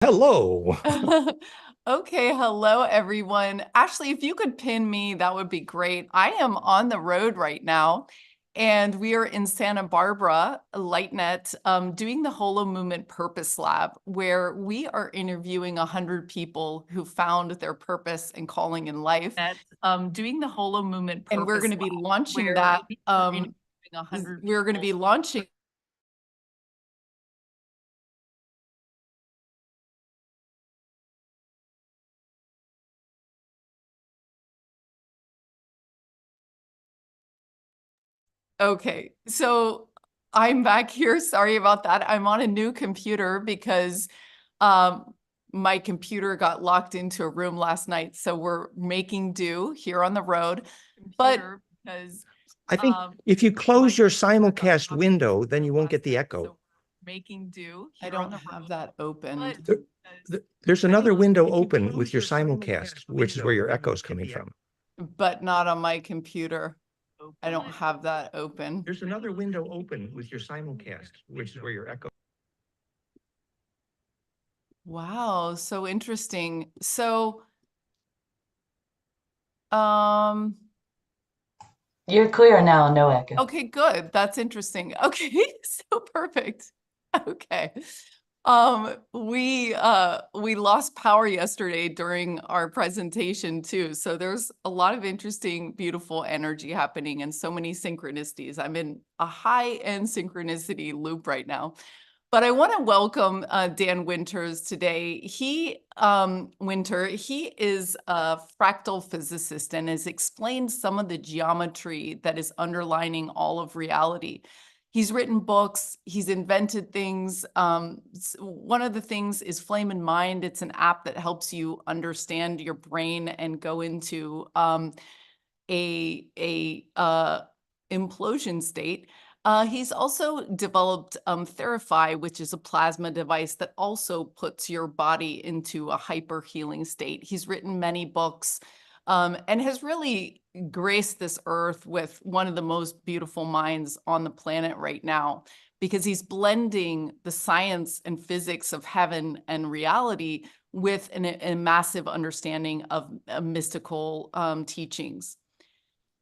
Hello. Okay, hello everyone. Ashley, if you could pin me, that would be great. I am on the road right now, and we are in Santa Barbara, Lightnet, doing the Holo Movement Purpose Lab, where we are interviewing 100 people who found their purpose and calling in life. Doing the Holo Movement Purpose, and we're going to be launching that. We're going to be launching. Okay, so I'm back here. Sorry about that. I'm on a new computer because my computer got locked into a room last night. So we're making do here on the road. But because I think if you close your simulcast locked window, then you won't get the echo. so making do. I don't have that open. There's another window open with your simulcast, which is where your echo's coming from. But not on my computer. I don't have that open. There's another window open with your simulcast, which is where your echo. Wow, so interesting. So, you're clear now, no echo. Okay, good. That's interesting. Okay, so perfect. Okay. We lost power yesterday during our presentation too. So there's a lot of interesting, beautiful energy happening and so many synchronicities. I'm in a high-end synchronicity loop right now. But I want to welcome Dan Winters today. He is a fractal physicist and has explained some of the geometry that is underlining all of reality. He's written books, he's invented things. One of the things is Flame in Mind. It's an app that helps you understand your brain and go into a implosion state. He's also developed Therify, which is a plasma device that also puts your body into a hyper healing state. He's written many books and has really graced this earth with one of the most beautiful minds on the planet right now, because he's blending the science and physics of heaven and reality with a massive understanding of mystical teachings.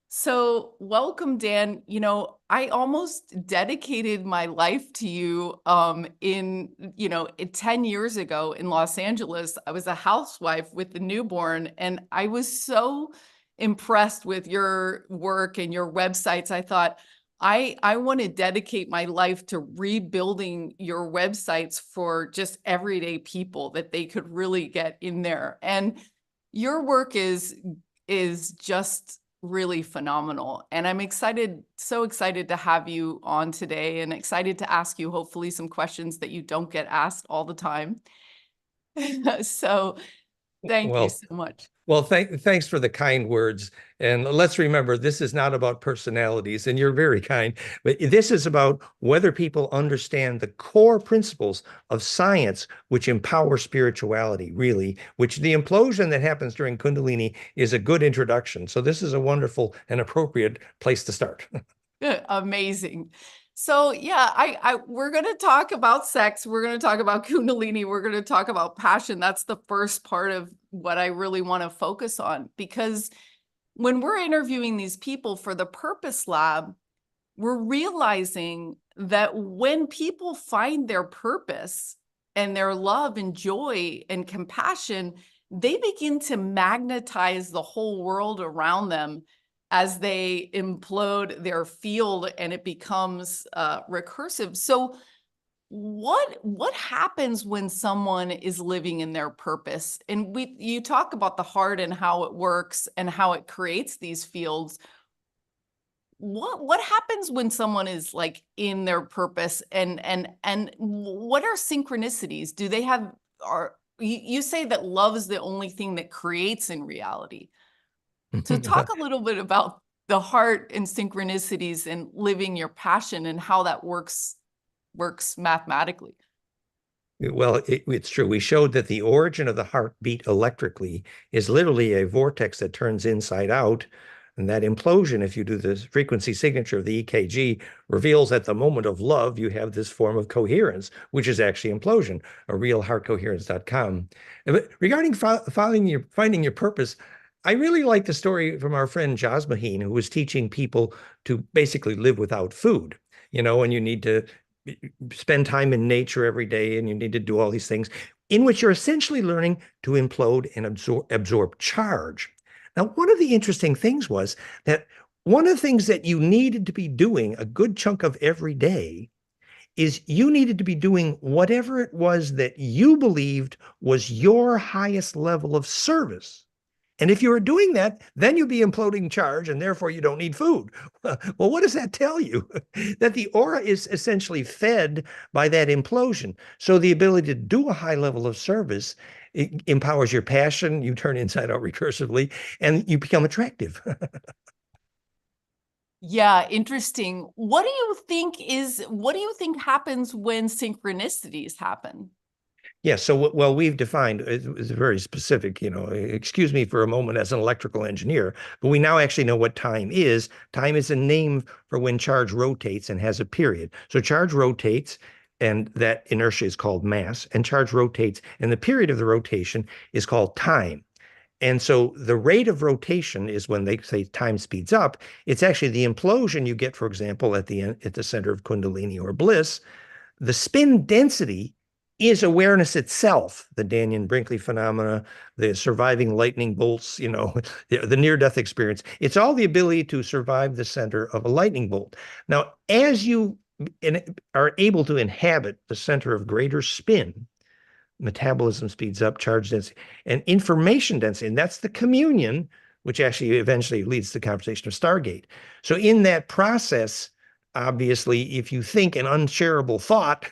So welcome, Dan. You know, I almost dedicated my life to you 10 years ago in Los Angeles. I was a housewife with a newborn, and I was so impressed with your work and your websites. I thought, I want to dedicate my life to rebuilding your websites for just everyday people that they could really get in there. And your work is just really phenomenal. And I'm so excited to have you on today and excited to ask you hopefully some questions that you don't get asked all the time. So thank you so much. Well, thanks for the kind words. And let's remember, this is not about personalities, and you're very kind, but this is about whether people understand the core principles of science, which empower spirituality, really, which the implosion that happens during Kundalini is a good introduction. So this is a wonderful and appropriate place to start. Amazing. So yeah, we're going to talk about sex. We're going to talk about Kundalini. We're going to talk about passion. That's the first part of what I really want to focus on, because when we're interviewing these people for the Purpose Lab, we're realizing that when people find their purpose and their love and joy and compassion, they begin to magnetize the whole world around them as they implode their field, and it becomes recursive. So what happens when someone is living in their purpose? And you talk about the heart and how it works and how it creates these fields. What happens when someone is like in their purpose, and what are synchronicities? Do they have, you say that love is the only thing that creates in reality. So talk a little bit about the heart and synchronicities and living your passion and how that works mathematically. Well, it's true. We showed that the origin of the heartbeat electrically is literally a vortex that turns inside out, And that implosion, if you do the frequency signature of the EKG, reveals at the moment of love, you have this form of coherence, which is actually implosion, realheartcoherence.com. But regarding finding your purpose, I really like the story from our friend Jasmaheen, who was teaching people to basically live without food, and you need to spend time in nature every day, and you need to do all these things in which you're essentially learning to implode and absorb charge. Now, one of the interesting things was that one of the things that you needed to be doing a good chunk of every day is you needed to be doing whatever it was that you believed was your highest level of service. And if you were doing that, then you'd be imploding charge, and therefore you don't need food. Well, what does that tell you? That the aura is essentially fed by that implosion. So the ability to do a high level of service, it empowers your passion, you turn inside out recursively, and you become attractive. Yeah, interesting. What do you think happens when synchronicities happen? Yes. So, well, we've defined it's very specific, excuse me for a moment as an electrical engineer, but we now actually know what time is. Time is a name for when charge rotates and has a period. So charge rotates, and that inertia is called mass, and charge rotates, and the period of the rotation is called time. And so the rate of rotation is when they say time speeds up. It's actually the implosion you get, for example, at the center of Kundalini or bliss. The spin density is awareness itself, the Dannion Brinkley phenomena, the surviving lightning bolts, the near-death experience. It's all the ability to survive the center of a lightning bolt. Now, as you are able to inhabit the center of greater spin, metabolism speeds up, charge density, and information density, and that's the communion, which actually eventually leads to the conversation of Stargate. So in that process, obviously, if you think an unshareable thought,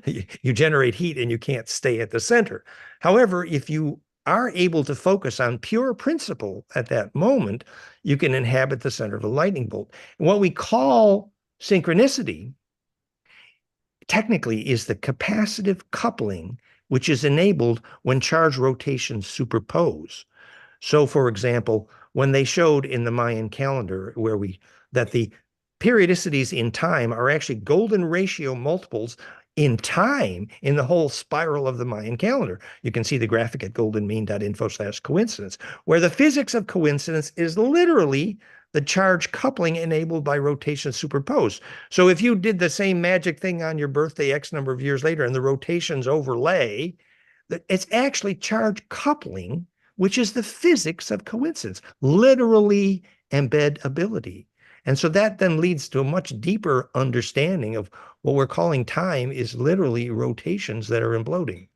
you generate heat and you can't stay at the center. However, if you are able to focus on pure principle at that moment, you can inhabit the center of a lightning bolt. And what we call synchronicity technically is the capacitive coupling, which is enabled when charge rotations superpose. So, for example, when they showed in the Mayan calendar that the periodicities in time are actually golden ratio multiples in time in the whole spiral of the Mayan calendar. You can see the graphic at goldenmean.info/coincidence, where the physics of coincidence is literally the charge coupling enabled by rotation superposed. So if you did the same magic thing on your birthday X number of years later and the rotations overlay, it's actually charge coupling, which is the physics of coincidence, literally embeddability. And so that then leads to a much deeper understanding of what we're calling time is literally rotations that are imploding.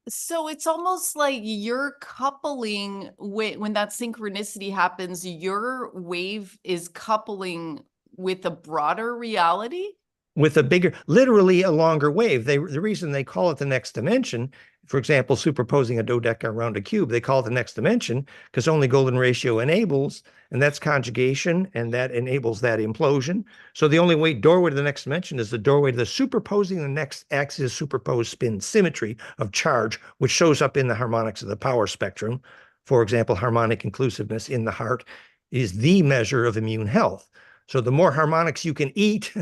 So it's almost like you're coupling when that synchronicity happens, your wave is coupling with a broader reality. With a bigger, literally a longer wave. The reason they call it the next dimension, for example, superposing a dodeca around a cube, they call it the next dimension because only golden ratio enables, and that's conjugation, and that enables that implosion. So the only doorway to the next dimension is the doorway to the superposing the next axis superposed spin symmetry of charge, which shows up in the harmonics of the power spectrum. For example, harmonic inclusiveness in the heart is the measure of immune health. So the more harmonics you can eat,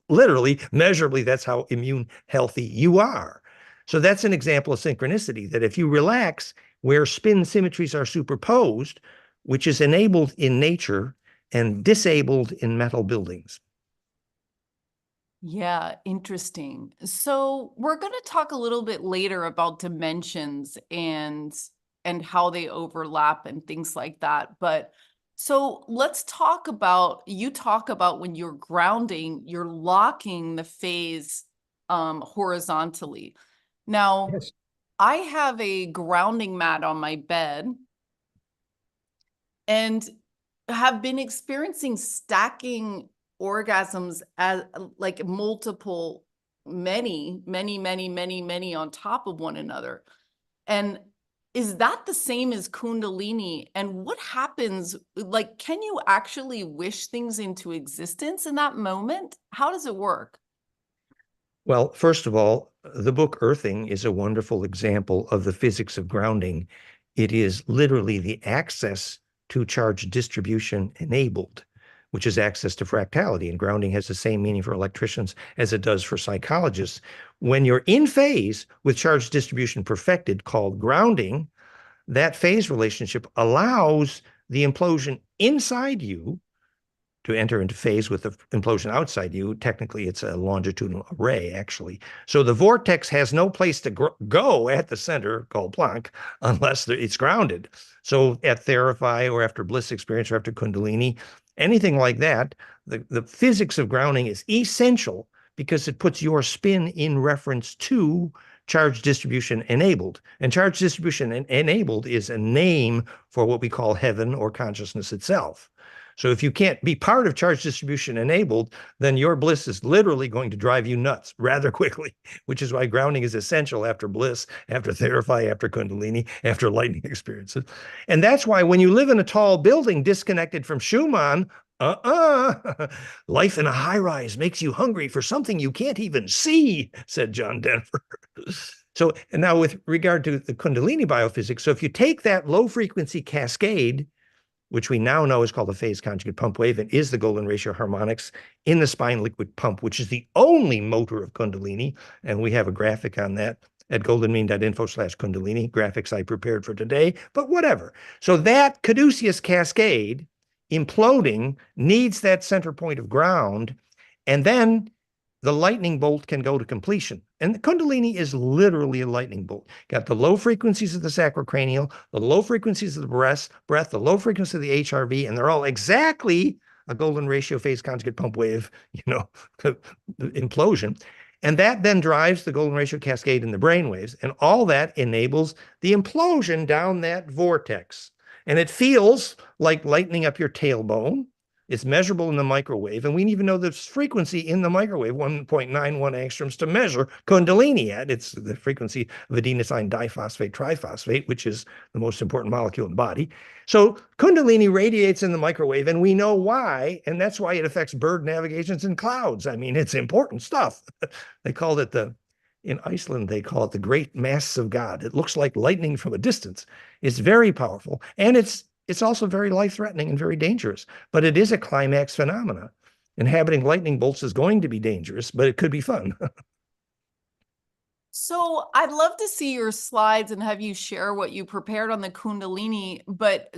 literally, measurably, that's how immune healthy you are. So that's an example of synchronicity, that if you relax where spin symmetries are superposed, which is enabled in nature and disabled in metal buildings. Yeah, interesting. So we're going to talk a little bit later about dimensions and how they overlap and things like that. But so let's talk about, when you're grounding, you're locking the phase horizontally. Now, Yes. I have a grounding mat on my bed and have been experiencing stacking orgasms as like multiple, many on top of one another. And is that the same as Kundalini? And what happens, like, can you actually wish things into existence in that moment? How does it work? Well, first of all, the book Earthing is a wonderful example of the physics of grounding It is literally the access to charge distribution enabled, which is access to fractality. And grounding has the same meaning for electricians as it does for psychologists. When you're in phase with charge distribution perfected, called grounding, that phase relationship allows the implosion inside you to enter into phase with the implosion outside you. Technically, it's a longitudinal array, actually. So the vortex has no place to go at the center, called Planck, unless it's grounded. So at Therapy or after bliss experience or after Kundalini, anything like that, the physics of grounding is essential because it puts your spin in reference to charge distribution enabled. And charge distribution enabled is a name for what we call heaven or consciousness itself. So if you can't be part of charge distribution enabled, then your bliss is literally going to drive you nuts rather quickly, which is why grounding is essential after bliss, after Therapy, after Kundalini, after lightning experiences. And that's why when you live in a tall building disconnected from Schumann, life in a high rise makes you hungry for something you can't even see, said John Denver. So, and now with regard to the Kundalini biophysics, so if you take that low frequency cascade, which we now know is called the phase conjugate pump wave, and is the golden ratio harmonics in the spine liquid pump, which is the only motor of Kundalini. And we have a graphic on that at goldenmean.info/Kundalini, graphics I prepared for today, but whatever. So that caduceus cascade imploding needs that center point of ground, and then the lightning bolt can go to completion. And the Kundalini is literally a lightning bolt. Got the low frequencies of the sacrocranial, the low frequencies of the breath, the low frequency of the HRV, and they're all exactly a golden ratio phase conjugate pump wave, implosion. And that then drives the golden ratio cascade in the brain waves. And all that enables the implosion down that vortex. And it feels like lightening up your tailbone. It's measurable in the microwave, and we even know the frequency in the microwave, 1.91 angstroms, to measure Kundalini at. It's the frequency of adenosine diphosphate triphosphate, which is the most important molecule in the body. So Kundalini radiates in the microwave, and we know why, and that's why it affects bird navigations in clouds. I mean, it's important stuff. They called it in Iceland, they call it the great mass of God. It looks like lightning from a distance. It's very powerful, and it's also very life-threatening and very dangerous, but it is a climax phenomena. Inhabiting lightning bolts is going to be dangerous, but it could be fun. So I'd love to see your slides and have you share what you prepared on the Kundalini. But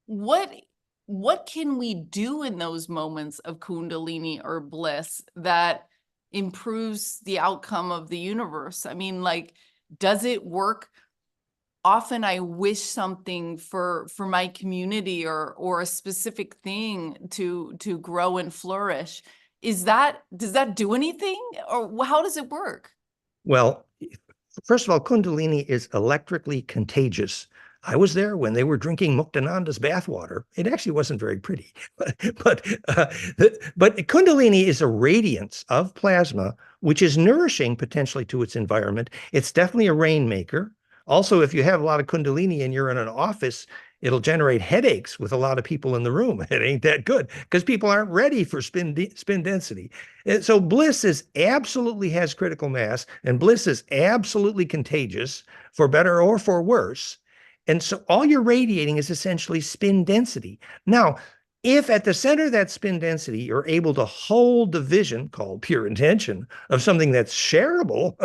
what can we do in those moments of Kundalini or bliss that improves the outcome of the universe? I mean, like, does it work? Often I wish something for my community or a specific thing to grow and flourish. Does that do anything, or how does it work? Well, first of all, Kundalini is electrically contagious. I was there when they were drinking Muktananda's bathwater. It actually wasn't very pretty, but Kundalini is a radiance of plasma, which is nourishing potentially to its environment. It's definitely a rainmaker. Also, if you have a lot of Kundalini and you're in an office, it'll generate headaches with a lot of people in the room. It ain't that good because people aren't ready for spin density. And so bliss absolutely has critical mass, and bliss is absolutely contagious, for better or for worse. And so all you're radiating is essentially spin density. Now, if at the center of that spin density, you're able to hold the vision called pure intention of something that's shareable,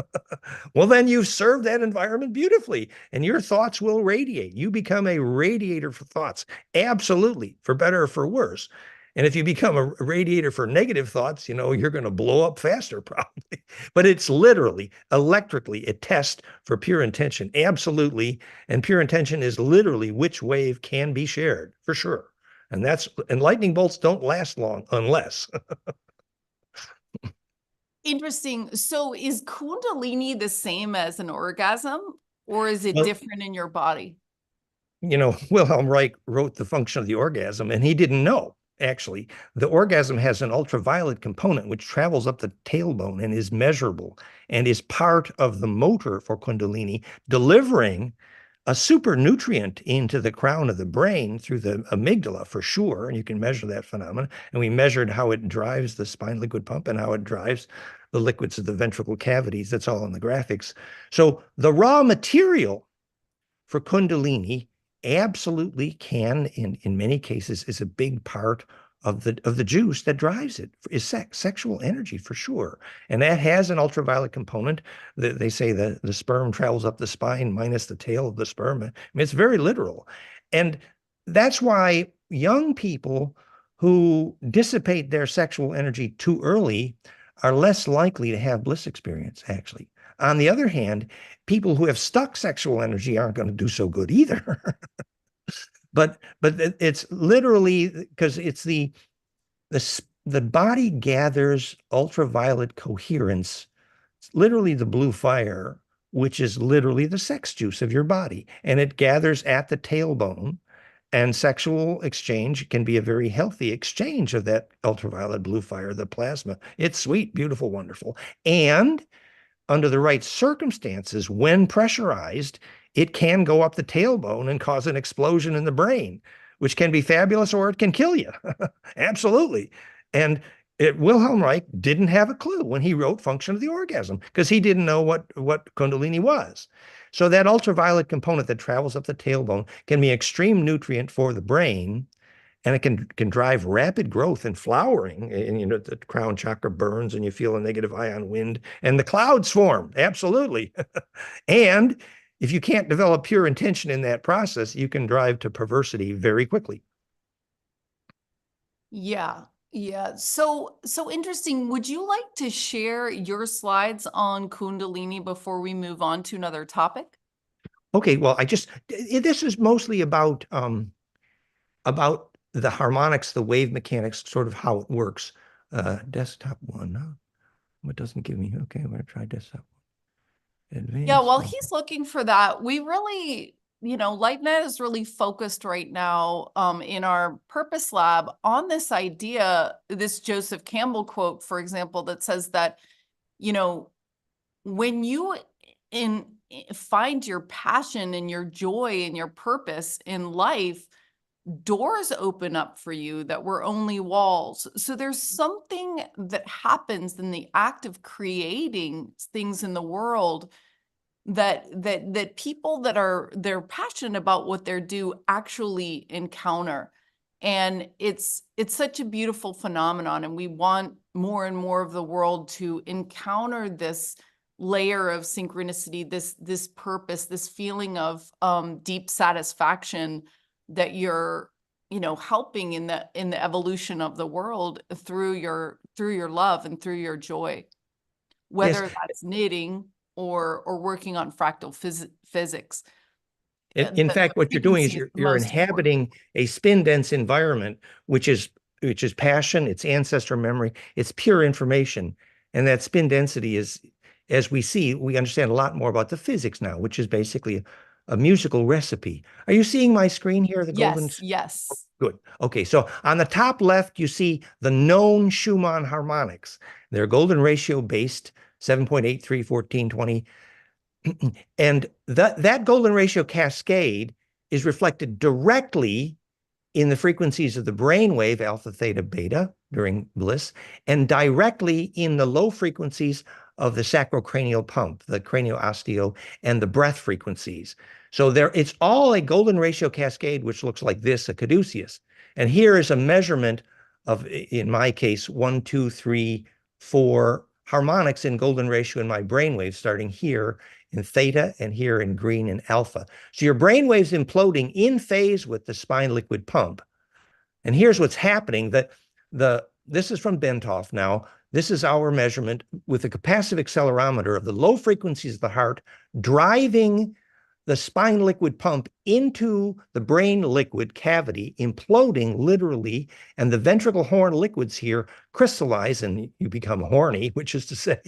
well, then you've served that environment beautifully, and your thoughts will radiate. You become a radiator for thoughts, absolutely, for better or for worse. And if you become a radiator for negative thoughts, you're going to blow up faster, probably. But it's literally, electrically, a test for pure intention, absolutely. And pure intention is literally which wave can be shared, for sure. And lightning bolts don't last long unless. Interesting. So is Kundalini the same as an orgasm, or is it different in your body? Wilhelm Reich wrote The Function of the Orgasm, and he didn't know. Actually, the orgasm has an ultraviolet component which travels up the tailbone and is measurable and is part of the motor for Kundalini, delivering a super nutrient into the crown of the brain through the amygdala, for sure. And you can measure that phenomenon. And we measured how it drives the spine liquid pump and how it drives the liquids of the ventricle cavities. That's all in the graphics. So the raw material for Kundalini absolutely can, in many cases, is a big part of the juice that drives it, is sexual energy for sure. And that has an ultraviolet component. They say the sperm travels up the spine minus the tail of the sperm. I mean, it's very literal. And that's why young people who dissipate their sexual energy too early are less likely to have bliss experience, actually. On the other hand, people who have stuck sexual energy aren't going to do so good either. But it's literally because it's the body gathers ultraviolet coherence. It's literally the blue fire, which is literally the sex juice of your body, and it gathers at the tailbone. And sexual exchange can be a very healthy exchange of that ultraviolet blue fire, the plasma. It's sweet, beautiful, wonderful. And under the right circumstances, when pressurized, it can go up the tailbone and cause an explosion in the brain, which can be fabulous or it can kill you. Absolutely. And Wilhelm Reich didn't have a clue when he wrote Function of the Orgasm because he didn't know what Kundalini was. So that ultraviolet component that travels up the tailbone can be extreme nutrient for the brain, and it can drive rapid growth and flowering. And the crown chakra burns and you feel a negative ion wind and the clouds form. Absolutely. And if you can't develop pure intention in that process, you can drive to perversity very quickly. Yeah. Yeah. So interesting. Would you like to share your slides on Kundalini before we move on to another topic? Okay. Well, this is mostly about the harmonics, the wave mechanics, sort of how it works. Desktop one. No, it doesn't give me. Okay, I'm going to try desktop one. Advanced. Yeah, while he's looking for that, we really, LightNet is really focused right now in our purpose lab on this idea, this Joseph Campbell quote, for example, that says that, when you find your passion and your joy and your purpose in life, doors open up for you that were only walls. So there's something that happens in the act of creating things in the world that people they're passionate about what they do actually encounter. And it's such a beautiful phenomenon, and we want more and more of the world to encounter this layer of synchronicity, this purpose, this feeling of deep satisfaction that you're helping in the evolution of the world through your love and through your joy, whether Yes. that's knitting or working on fractal physics. In fact, what you're doing is you're inhabiting a spin dense environment, which is passion, it's ancestor memory, it's pure information. And that spin density is, as we understand a lot more about the physics now, which is basically a musical recipe. Are you seeing my screen here? The golden. Yes. Good. Okay. So on the top left, you see the known Schumann harmonics. They're golden ratio based, 7.83, 14, 20. And that golden ratio cascade is reflected directly in the frequencies of the brainwave alpha, theta, beta during bliss, and directly in the low frequencies of the sacrocranial pump, the cranioosteo, and the breath frequencies. So it's all a golden ratio cascade, which looks like this, a caduceus. And here is a measurement of, in my case, 1, 2, 3, 4 harmonics in golden ratio in my brainwave, starting here in theta and here in green and alpha. So your brainwave's imploding in phase with the spine liquid pump. And here's what's happening. This is from Benthoff now. This is our measurement with a capacitive accelerometer of the low frequencies of the heart driving the spine liquid pump into the brain liquid cavity, imploding literally, and the ventricle horn liquids here crystallize and you become horny, which is to say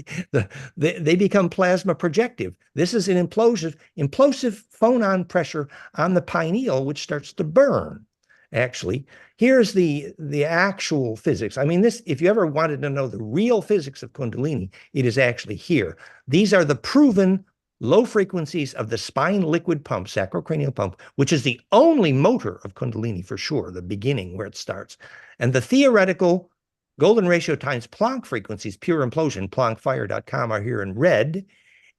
they become plasma projective. This is an implosive phonon pressure on the pineal, which starts to burn. Actually, here's the actual physics. I mean, if you ever wanted to know the real physics of Kundalini, it is actually here. These are the proven low frequencies of the spine liquid pump, sacrocranial pump, which is the only motor of Kundalini for sure, the beginning where it starts. And the theoretical golden ratio times Planck frequencies, pure implosion, planckfire.com are here in red.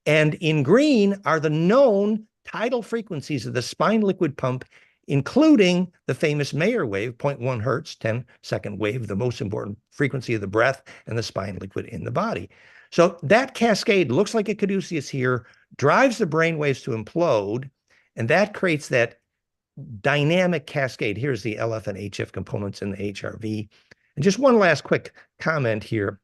And in green are the known tidal frequencies of the spine liquid pump, including the famous Mayer wave, 0.1 hertz, 10-second wave, the most important frequency of the breath and the spine liquid in the body. So that cascade looks like a caduceus here, drives the brain waves to implode, and that creates that dynamic cascade. Here's the LF and HF components in the HRV. And just one last quick comment here.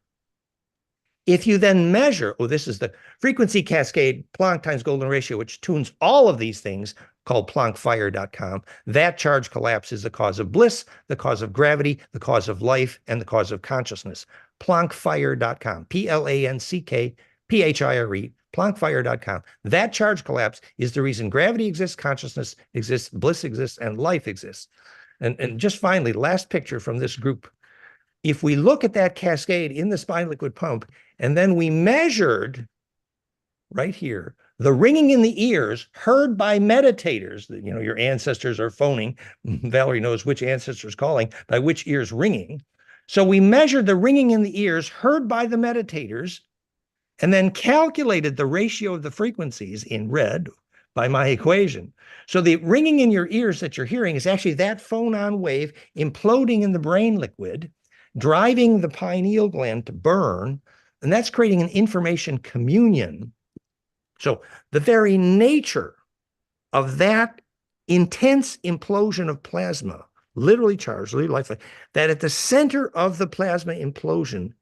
If you then measure, this is the frequency cascade, Planck times golden ratio, which tunes all of these things, called planckfire.com. That charge collapse is the cause of bliss, the cause of gravity, the cause of life, and the cause of consciousness. Planckfire.com, PLANCKPHIRE, planckfire.com. That charge collapse is the reason gravity exists, consciousness exists, bliss exists, and life exists. And just finally, last picture from this group. If we look at that cascade in the spine liquid pump, and then we measured right here, the ringing in the ears heard by meditators, your ancestors are phoning. Valerie knows which ancestors calling, by which ears ringing. So we measured the ringing in the ears heard by the meditators, and then calculated the ratio of the frequencies in red by my equation. So the ringing in your ears that you're hearing is actually that phonon wave imploding in the brain liquid, driving the pineal gland to burn, and that's creating an information communion. So the very nature of that intense implosion of plasma, literally charged, literally lifelike, that at the center of the plasma implosion,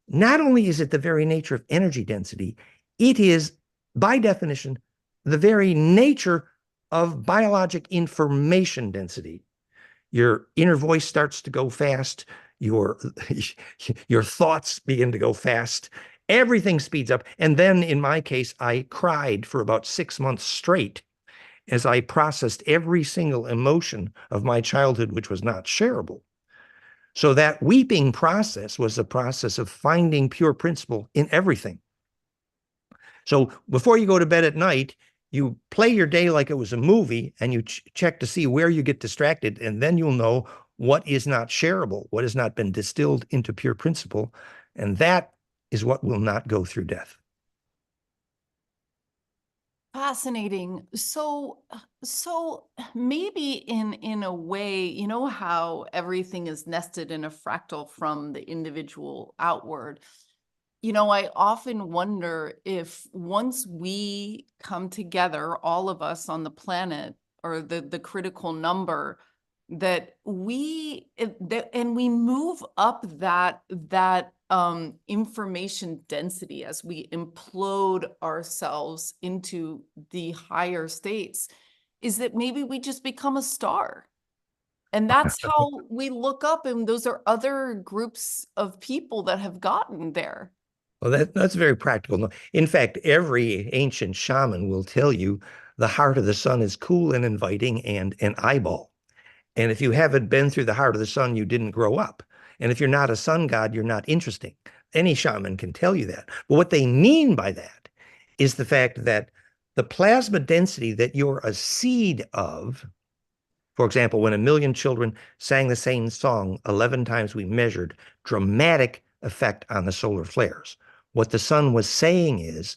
not only is it the very nature of energy density, it is, by definition, the very nature of biologic information density. Your inner voice starts to go fast. Your thoughts begin to go fast. Everything speeds up. And then in my case, I cried for about 6 months straight as I processed every single emotion of my childhood, which was not shareable. So that weeping process was the process of finding pure principle in everything. So before you go to bed at night, you play your day like it was a movie, and you check to see where you get distracted, and then you'll know what is not shareable, what has not been distilled into pure principle, and that is what will not go through death. Fascinating. So maybe in a way, you know how everything is nested in a fractal from the individual outward. I often wonder if once we come together, all of us on the planet, or the critical number, that we move up that information density as we implode ourselves into the higher states, is that maybe we just become a star. And that's how we look up, and those are other groups of people that have gotten there. Well, that's very practical. In fact, every ancient shaman will tell you the heart of the sun is cool and inviting and an eyeball. And if you haven't been through the heart of the sun, you didn't grow up. And if you're not a sun god, you're not interesting. Any shaman can tell you that. But what they mean by that is the fact that the plasma density that you're a seed of, for example, when 1 million children sang the same song 11 times, we measured dramatic effect on the solar flares. What the sun was saying is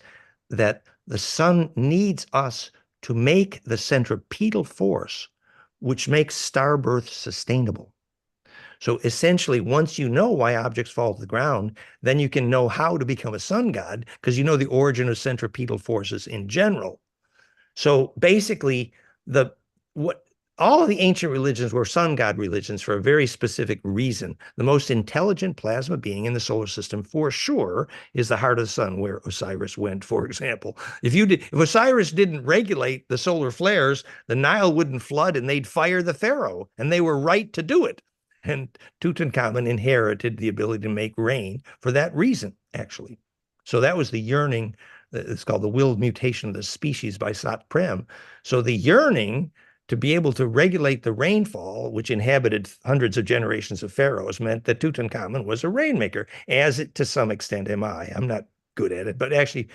that the sun needs us to make the centripetal force which makes star birth sustainable. So essentially, once you know why objects fall to the ground, then you can know how to become a sun god, because you know the origin of centripetal forces in general. So basically, all of the ancient religions were sun god religions for a very specific reason. The most intelligent plasma being in the solar system, for sure, is the heart of the sun, where Osiris went, for example. If Osiris didn't regulate the solar flares, the Nile wouldn't flood and they'd fire the pharaoh, and they were right to do it. And Tutankhamun inherited the ability to make rain for that reason, actually. So that was the yearning. It's called the willed mutation of the species by Sat Prem. So the yearning to be able to regulate the rainfall, which inhabited hundreds of generations of pharaohs, meant that Tutankhamun was a rainmaker, as to some extent am I. I'm not good at it, but actually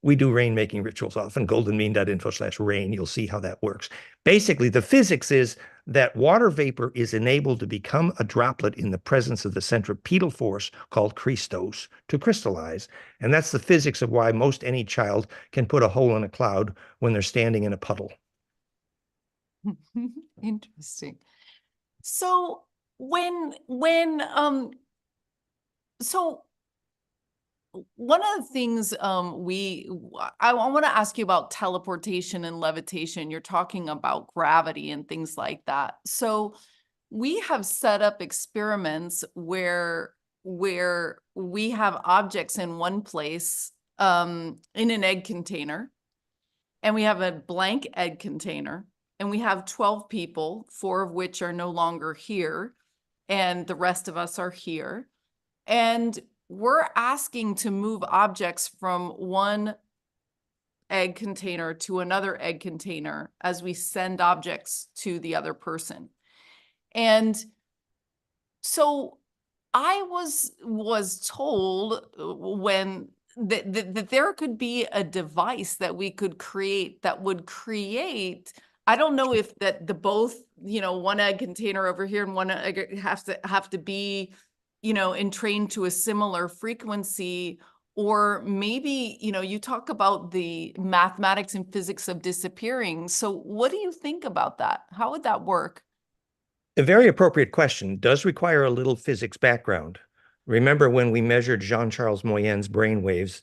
we do rainmaking rituals often. goldenmean.info/rain. You'll see how that works. Basically, the physics is that water vapor is enabled to become a droplet in the presence of the centripetal force called Christos to crystallize. And that's the physics of why most any child can put a hole in a cloud when they're standing in a puddle. Interesting. So so one of the things I want to ask you about teleportation and levitation. You're talking about gravity and things like that. So we have set up experiments where we have objects in one place in an egg container, and we have a blank egg container, and we have 12 people, 4 of which are no longer here, and the rest of us are here. And we're asking to move objects from one egg container to another egg container as we send objects to the other person. And so I was told when that there could be a device that we could create that would create, I don't know if that the both, one egg container over here and one egg have to be, entrained to a similar frequency, or maybe, you talk about the mathematics and physics of disappearing. So what do you think about that? How would that work? A very appropriate question. Does require a little physics background. Remember when we measured Jean-Charles Moyen's brainwaves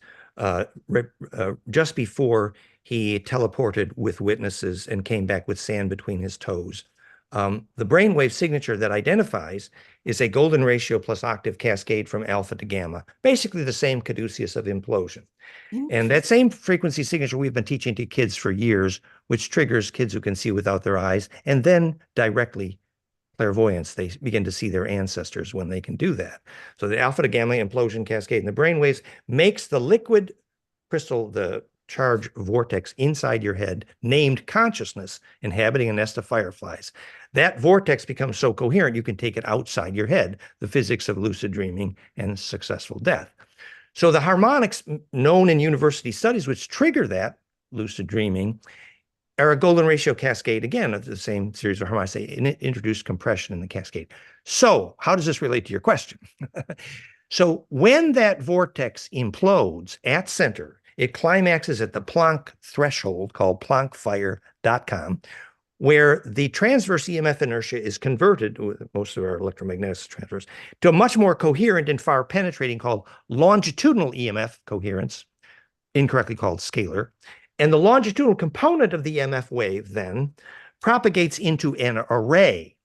just before he teleported with witnesses and came back with sand between his toes. The brainwave signature that identifies is a golden ratio plus octave cascade from alpha to gamma, basically the same caduceus of implosion. And that same frequency signature we've been teaching to kids for years, which triggers kids who can see without their eyes, and then directly clairvoyance, they begin to see their ancestors when they can do that. So the alpha to gamma implosion cascade in the brainwaves makes the liquid crystal, the charge vortex inside your head, named consciousness, inhabiting a nest of fireflies. That vortex becomes so coherent you can take it outside your head, the physics of lucid dreaming and successful death. So the harmonics known in university studies which trigger that lucid dreaming are a golden ratio cascade, again, of the same series of harmonics. They introduce compression in the cascade. So how does this relate to your question? So when that vortex implodes at center, it climaxes at the Planck threshold, called planckfire.com, where the transverse EMF inertia is converted, with most of our electromagnetic transfers, to a much more coherent and far penetrating called longitudinal EMF coherence, incorrectly called scalar. And the longitudinal component of the EMF wave then propagates into an array.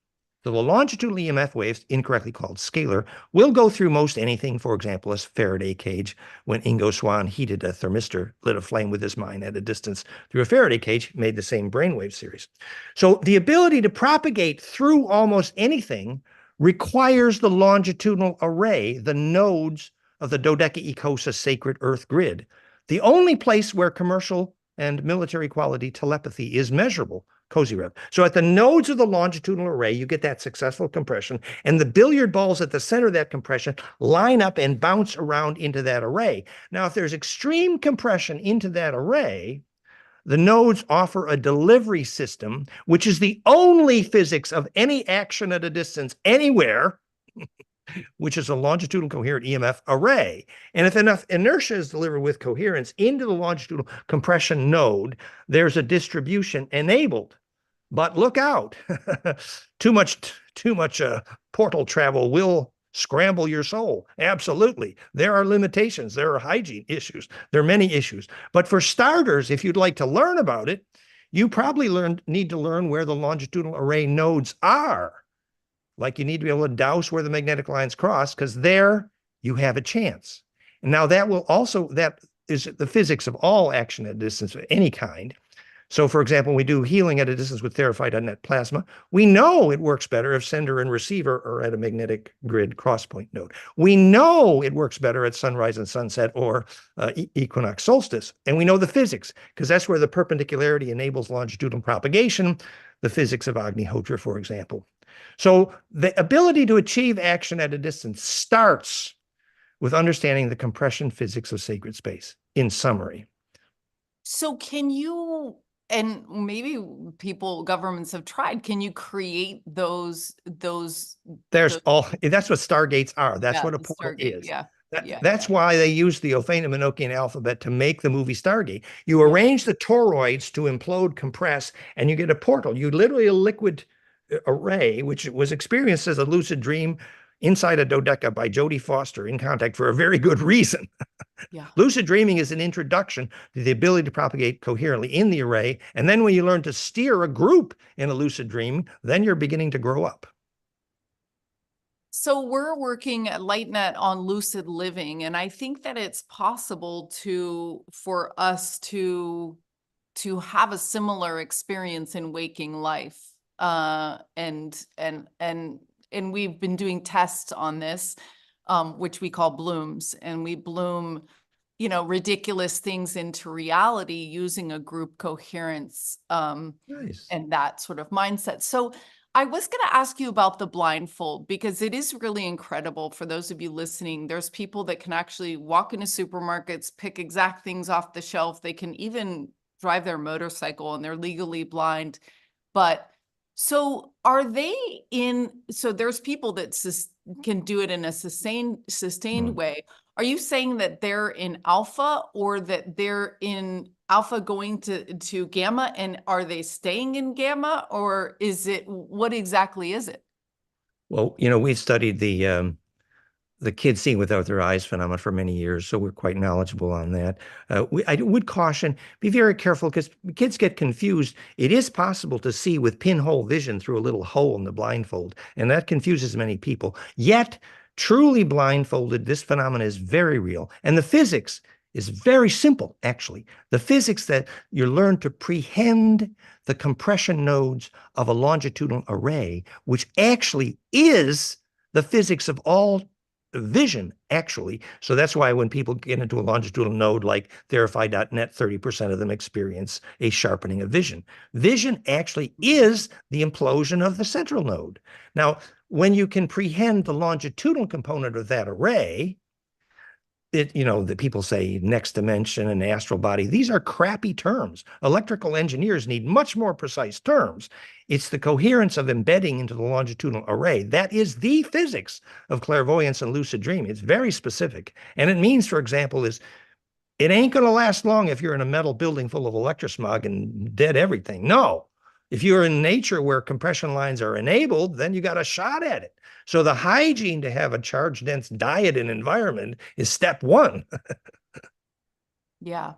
So the longitudinal EMF waves, incorrectly called scalar, will go through most anything, for example, a Faraday cage. When Ingo Swann heated a thermistor, lit a flame with his mind at a distance through a Faraday cage, made the same brainwave series. So the ability to propagate through almost anything requires the longitudinal array, the nodes of the dodecaecosa sacred Earth grid. The only place where commercial and military quality telepathy is measurable, cozy rev. So at the nodes of the longitudinal array, you get that successful compression, and the billiard balls at the center of that compression line up and bounce around into that array. Now, if there's extreme compression into that array, the nodes offer a delivery system, which is the only physics of any action at a distance anywhere, which is a longitudinal coherent EMF array. And if enough inertia is delivered with coherence into the longitudinal compression node, there's a distribution enabled. But look out, too much portal travel will scramble your soul. Absolutely. There are limitations. There are hygiene issues. There are many issues. But for starters, if you'd like to learn about it, you probably need to learn where the longitudinal array nodes are. Like you need to be able to douse where the magnetic lines cross, because there you have a chance. And now that is the physics of all action at a distance of any kind. So for example, when we do healing at a distance with Theraphyte net plasma, we know it works better if sender and receiver are at a magnetic grid crosspoint node. We know it works better at sunrise and sunset or equinox solstice. And we know the physics, because that's where the perpendicularity enables longitudinal propagation, the physics of Agnihotra, for example. So the ability to achieve action at a distance starts with understanding the compression physics of sacred space, in summary. So can you and maybe governments have tried. Can you create those There's all that's what Stargates are. That's yeah, what a the portal Stargate, is. yeah. That's why they use the Ophanim-Enochian alphabet to make the movie Stargate. You Yeah. arrange the toroids to implode, compress, and you get a portal. You literally a liquid array, which was experienced as a lucid dream inside a dodeca by Jodie Foster in Contact for a very good reason. Yeah. Lucid dreaming is an introduction to the ability to propagate coherently in the array. And then when you learn to steer a group in a lucid dream, then you're beginning to grow up. So we're working at LightNet on lucid living, and I think that it's possible for us to have a similar experience in waking life. And we've been doing tests on this, which we call blooms, and we bloom, ridiculous things into reality using a group coherence, Nice. and that sort of mindset. So I was going to ask you about the blindfold, because it is really incredible for those of you listening. There's people that can actually walk into supermarkets, pick exact things off the shelf. They can even drive their motorcycle and they're legally blind. But so there's people that can do it in a sustained way. Are you saying that they're in alpha, or that they're in alpha going to gamma, and are they staying in gamma, or what exactly is it? Well, we've studied the kids seeing without their eyes phenomenon for many years, so we're quite knowledgeable on that. I would caution, be very careful, because kids get confused. It is possible to see with pinhole vision through a little hole in the blindfold, and that confuses many people. Yet, truly blindfolded, this phenomenon is very real. And the physics is very simple, actually. The physics that you learn to prehend the compression nodes of a longitudinal array, which actually is the physics of all vision, actually. So that's why when people get into a longitudinal node like Therify.net, 30% of them experience a sharpening of vision. Vision actually is the implosion of the central node. Now, when you can prehend the longitudinal component of that array, the people say next dimension and astral body. These are crappy terms. Electrical engineers need much more precise terms. It's the coherence of embedding into the longitudinal array. That is the physics of clairvoyance and lucid dreaming. It's very specific. And it means, for example, it ain't going to last long if you're in a metal building full of electrosmog and dead everything. No. If you're in nature where compression lines are enabled, then you got a shot at it. So the hygiene to have a charge-dense diet and environment is step one. Yeah.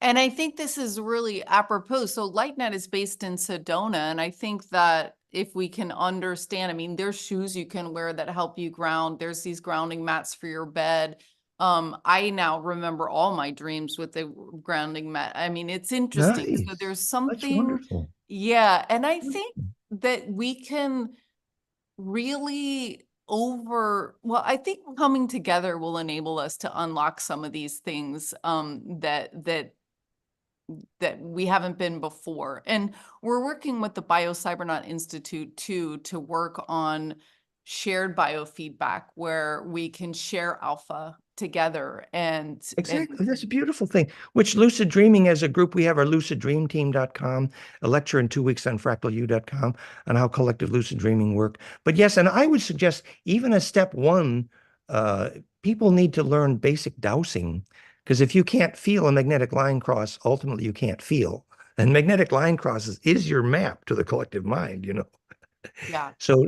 And I think this is really apropos. So LightNet is based in Sedona. And I think that if we can understand, there's shoes you can wear that help you ground. There's these grounding mats for your bed. I now remember all my dreams with the grounding mat. It's interesting. Nice. So there's That's something. wonderful. Yeah. And I think that we can really I think coming together will enable us to unlock some of these things, that we haven't been before. And we're working with the Biocybernaut Institute too, to work on shared biofeedback, where we can share alpha together. Exactly. That's a beautiful thing. Which lucid dreaming as a group, we have our luciddreamteam.com, a lecture in 2 weeks on fractalu.com on how collective lucid dreaming work. But yes, and I would suggest even as step one, people need to learn basic dowsing, because if you can't feel a magnetic line cross, ultimately you can't feel. And magnetic line crosses is your map to the collective mind. Yeah. So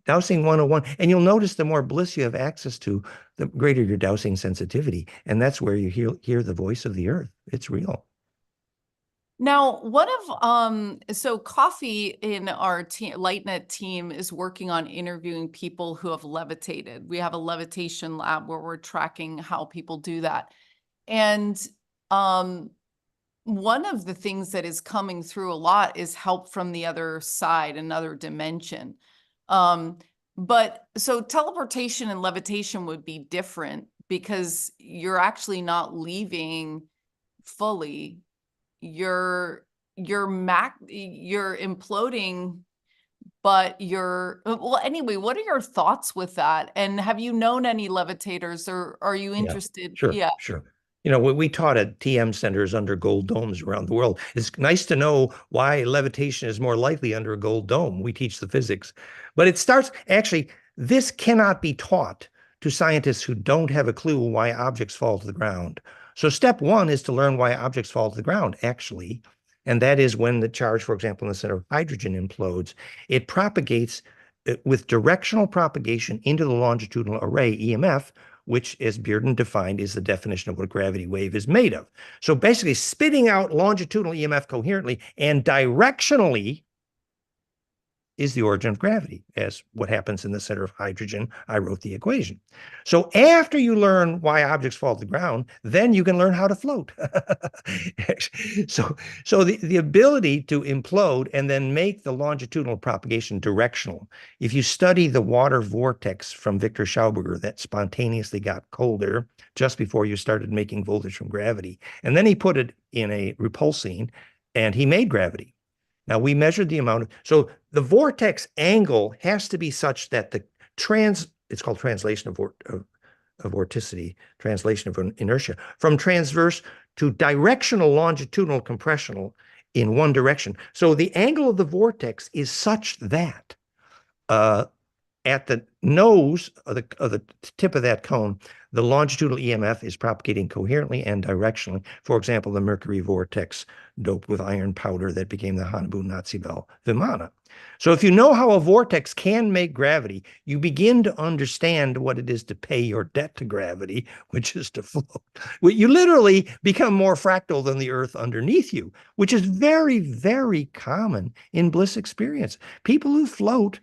dowsing 101, and you'll notice the more bliss you have access to, the greater your dowsing sensitivity. And that's where you hear the voice of the earth. It's real. Now, so Coffee in our LightNet team is working on interviewing people who have levitated. We have a levitation lab where we're tracking how people do that. And one of the things that is coming through a lot is help from the other side, another dimension. But so teleportation and levitation would be different, because you're actually not leaving fully. You're imploding, but anyway, what are your thoughts with that? And have you known any levitators, or are you interested? Sure, Yeah. sure. You know, we taught at TM centers under gold domes around the world. It's nice to know why levitation is more likely under a gold dome. We teach the physics. But it starts, actually, this cannot be taught to scientists who don't have a clue why objects fall to the ground. So step one is to learn why objects fall to the ground, actually. And that is when the charge, for example, in the center of hydrogen implodes, it propagates with directional propagation into the longitudinal array, EMF, which, as Bearden defined, is the definition of what a gravity wave is made of. So basically, spitting out longitudinal EMF coherently and directionally is the origin of gravity, as what happens in the center of hydrogen. I wrote the equation. So after you learn why objects fall to the ground, then you can learn how to float. So the ability to implode and then make the longitudinal propagation directional. If you study the water vortex from Victor Schauberger that spontaneously got colder just before you started making voltage from gravity, and then he put it in a repulsine and he made gravity. Now we measured the amount so the vortex angle has to be such that the it's called translation of vorticity, translation of inertia, from transverse to directional longitudinal compressional in one direction. So the angle of the vortex is such that at the nose of the tip of that cone, the longitudinal EMF is propagating coherently and directionally. For example, the mercury vortex doped with iron powder that became the Hanabu Nazi Bell Vimana. So if you know how a vortex can make gravity, you begin to understand what it is to pay your debt to gravity, which is to float. You literally become more fractal than the earth underneath you, which is very, very common in bliss experience. People who float,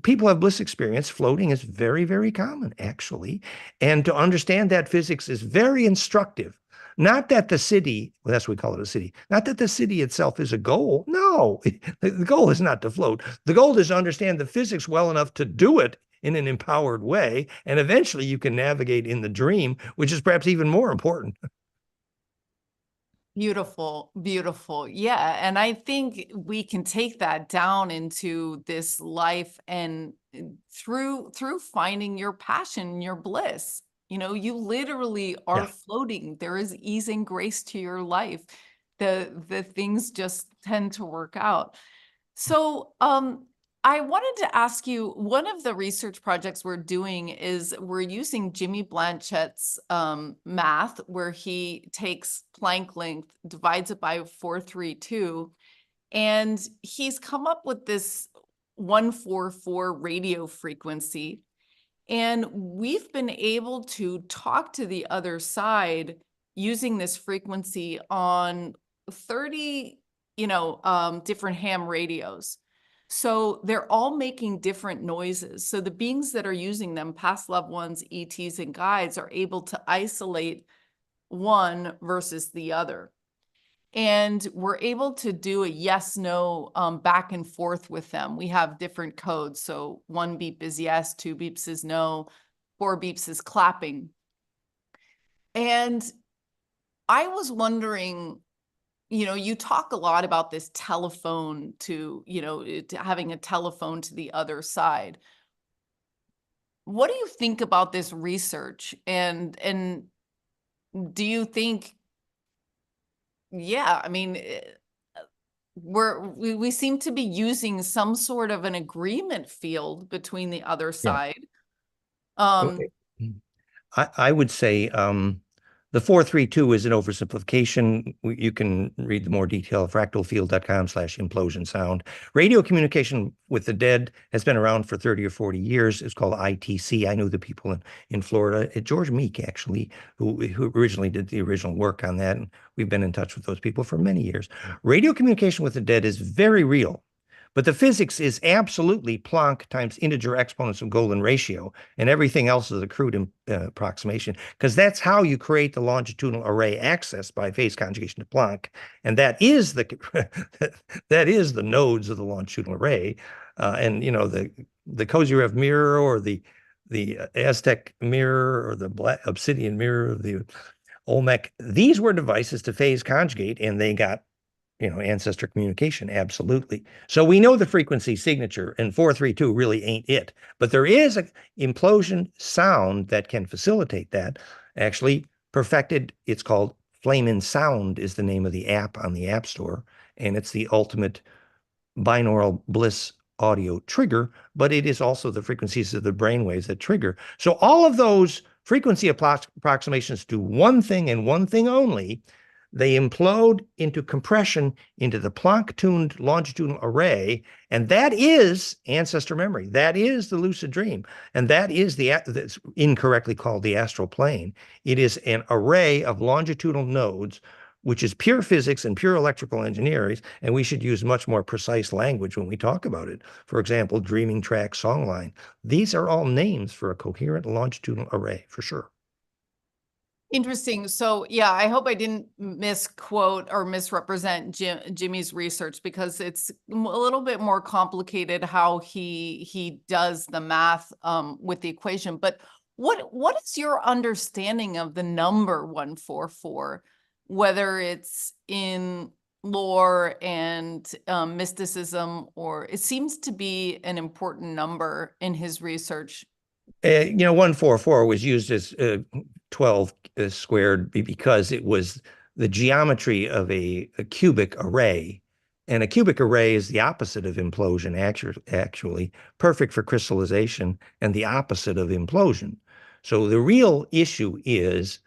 people have bliss experience. Floating is very, very common, actually. And to understand that physics is very instructive. Not that the city, well, that's what we call it, a city. Not that the city itself is a goal. No, the goal is not to float. The goal is to understand the physics well enough to do it in an empowered way. And eventually you can navigate in the dream, which is perhaps even more important. Beautiful, beautiful. Yeah. And I think we can take that down into this life and through finding your passion, your bliss. You know, you literally are floating. There is ease and grace to your life. The things just tend to work out. So I wanted to ask you, one of the research projects we're doing is we're using Jimmy Blanchett's math, where he takes Planck length, divides it by 432, and he's come up with this 144 radio frequency. And we've been able to talk to the other side using this frequency on 30, different ham radios. So they're all making different noises. So the beings that are using them, past loved ones, ETs, and guides, are able to isolate one versus the other. And we're able to do a yes, no back and forth with them. We have different codes. So 1 beep is yes, 2 beeps is no, 4 beeps is clapping. And I was wondering, you talk a lot about this telephone to having a telephone to the other side. What do you think about this research? And do you think, I mean, we seem to be using some sort of an agreement field between the other side. Okay. I would say the 432 is an oversimplification. You can read the more detail at fractalfield.com/implosion sound. Radio communication with the dead has been around for 30 or 40 years. It's called ITC. I know the people in Florida, George Meek, actually, who originally did the original work on that. And we've been in touch with those people for many years. Radio communication with the dead is very real. But the physics is absolutely Planck times integer exponents of golden ratio, and everything else is a crude approximation, because that's how you create the longitudinal array access by phase conjugation to Planck, and that is the nodes of the longitudinal array, and the Kozyrev mirror or the Aztec mirror or the black obsidian mirror of the Olmec. These were devices to phase conjugate, and they got ancestor communication, absolutely. So we know the frequency signature, and 432 really ain't it. But there is an implosion sound that can facilitate that. Actually, perfected. It's called Flame in Sound is the name of the app on the App Store, and it's the ultimate binaural bliss audio trigger, but it is also the frequencies of the brainwaves that trigger. So all of those frequency approximations do one thing and one thing only. They implode into compression into the Planck-tuned longitudinal array, and that is ancestor memory. That is the lucid dream, and that is that's incorrectly called the astral plane. It is an array of longitudinal nodes, which is pure physics and pure electrical engineering, and we should use much more precise language when we talk about it. For example, dreaming track, songline. These are all names for a coherent longitudinal array, for sure. Interesting. So yeah, I hope I didn't misquote or misrepresent Jimmy's research, because it's a little bit more complicated how he does the math with the equation. But what is your understanding of the number 144, whether it's in lore and mysticism, or it seems to be an important number in his research? 144 was used as 12 squared because it was the geometry of a cubic array. And a cubic array is the opposite of implosion, actually, perfect for crystallization and the opposite of implosion. So the real issue is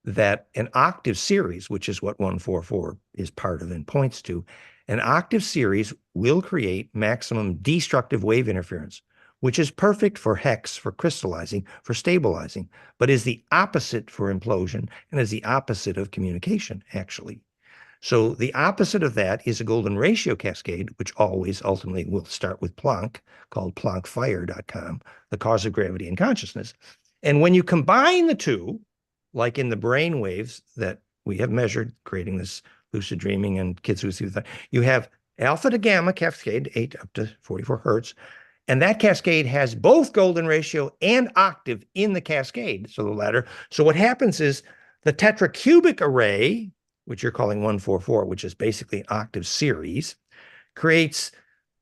that an octave series, which is what 144 is part of and points to, an octave series will create maximum destructive wave interference, which is perfect for hex, for crystallizing, for stabilizing, but is the opposite for implosion and is the opposite of communication, actually. So the opposite of that is a golden ratio cascade, which always ultimately will start with Planck, called planckfire.com, the cause of gravity and consciousness. And when you combine the two, like in the brain waves that we have measured, creating this lucid dreaming and kids who see that, you have alpha to gamma cascade, 8 up to 44 hertz, and that cascade has both golden ratio and octave in the cascade, so the ladder. So what happens is the tetracubic array, which you're calling 144, which is basically an octave series, creates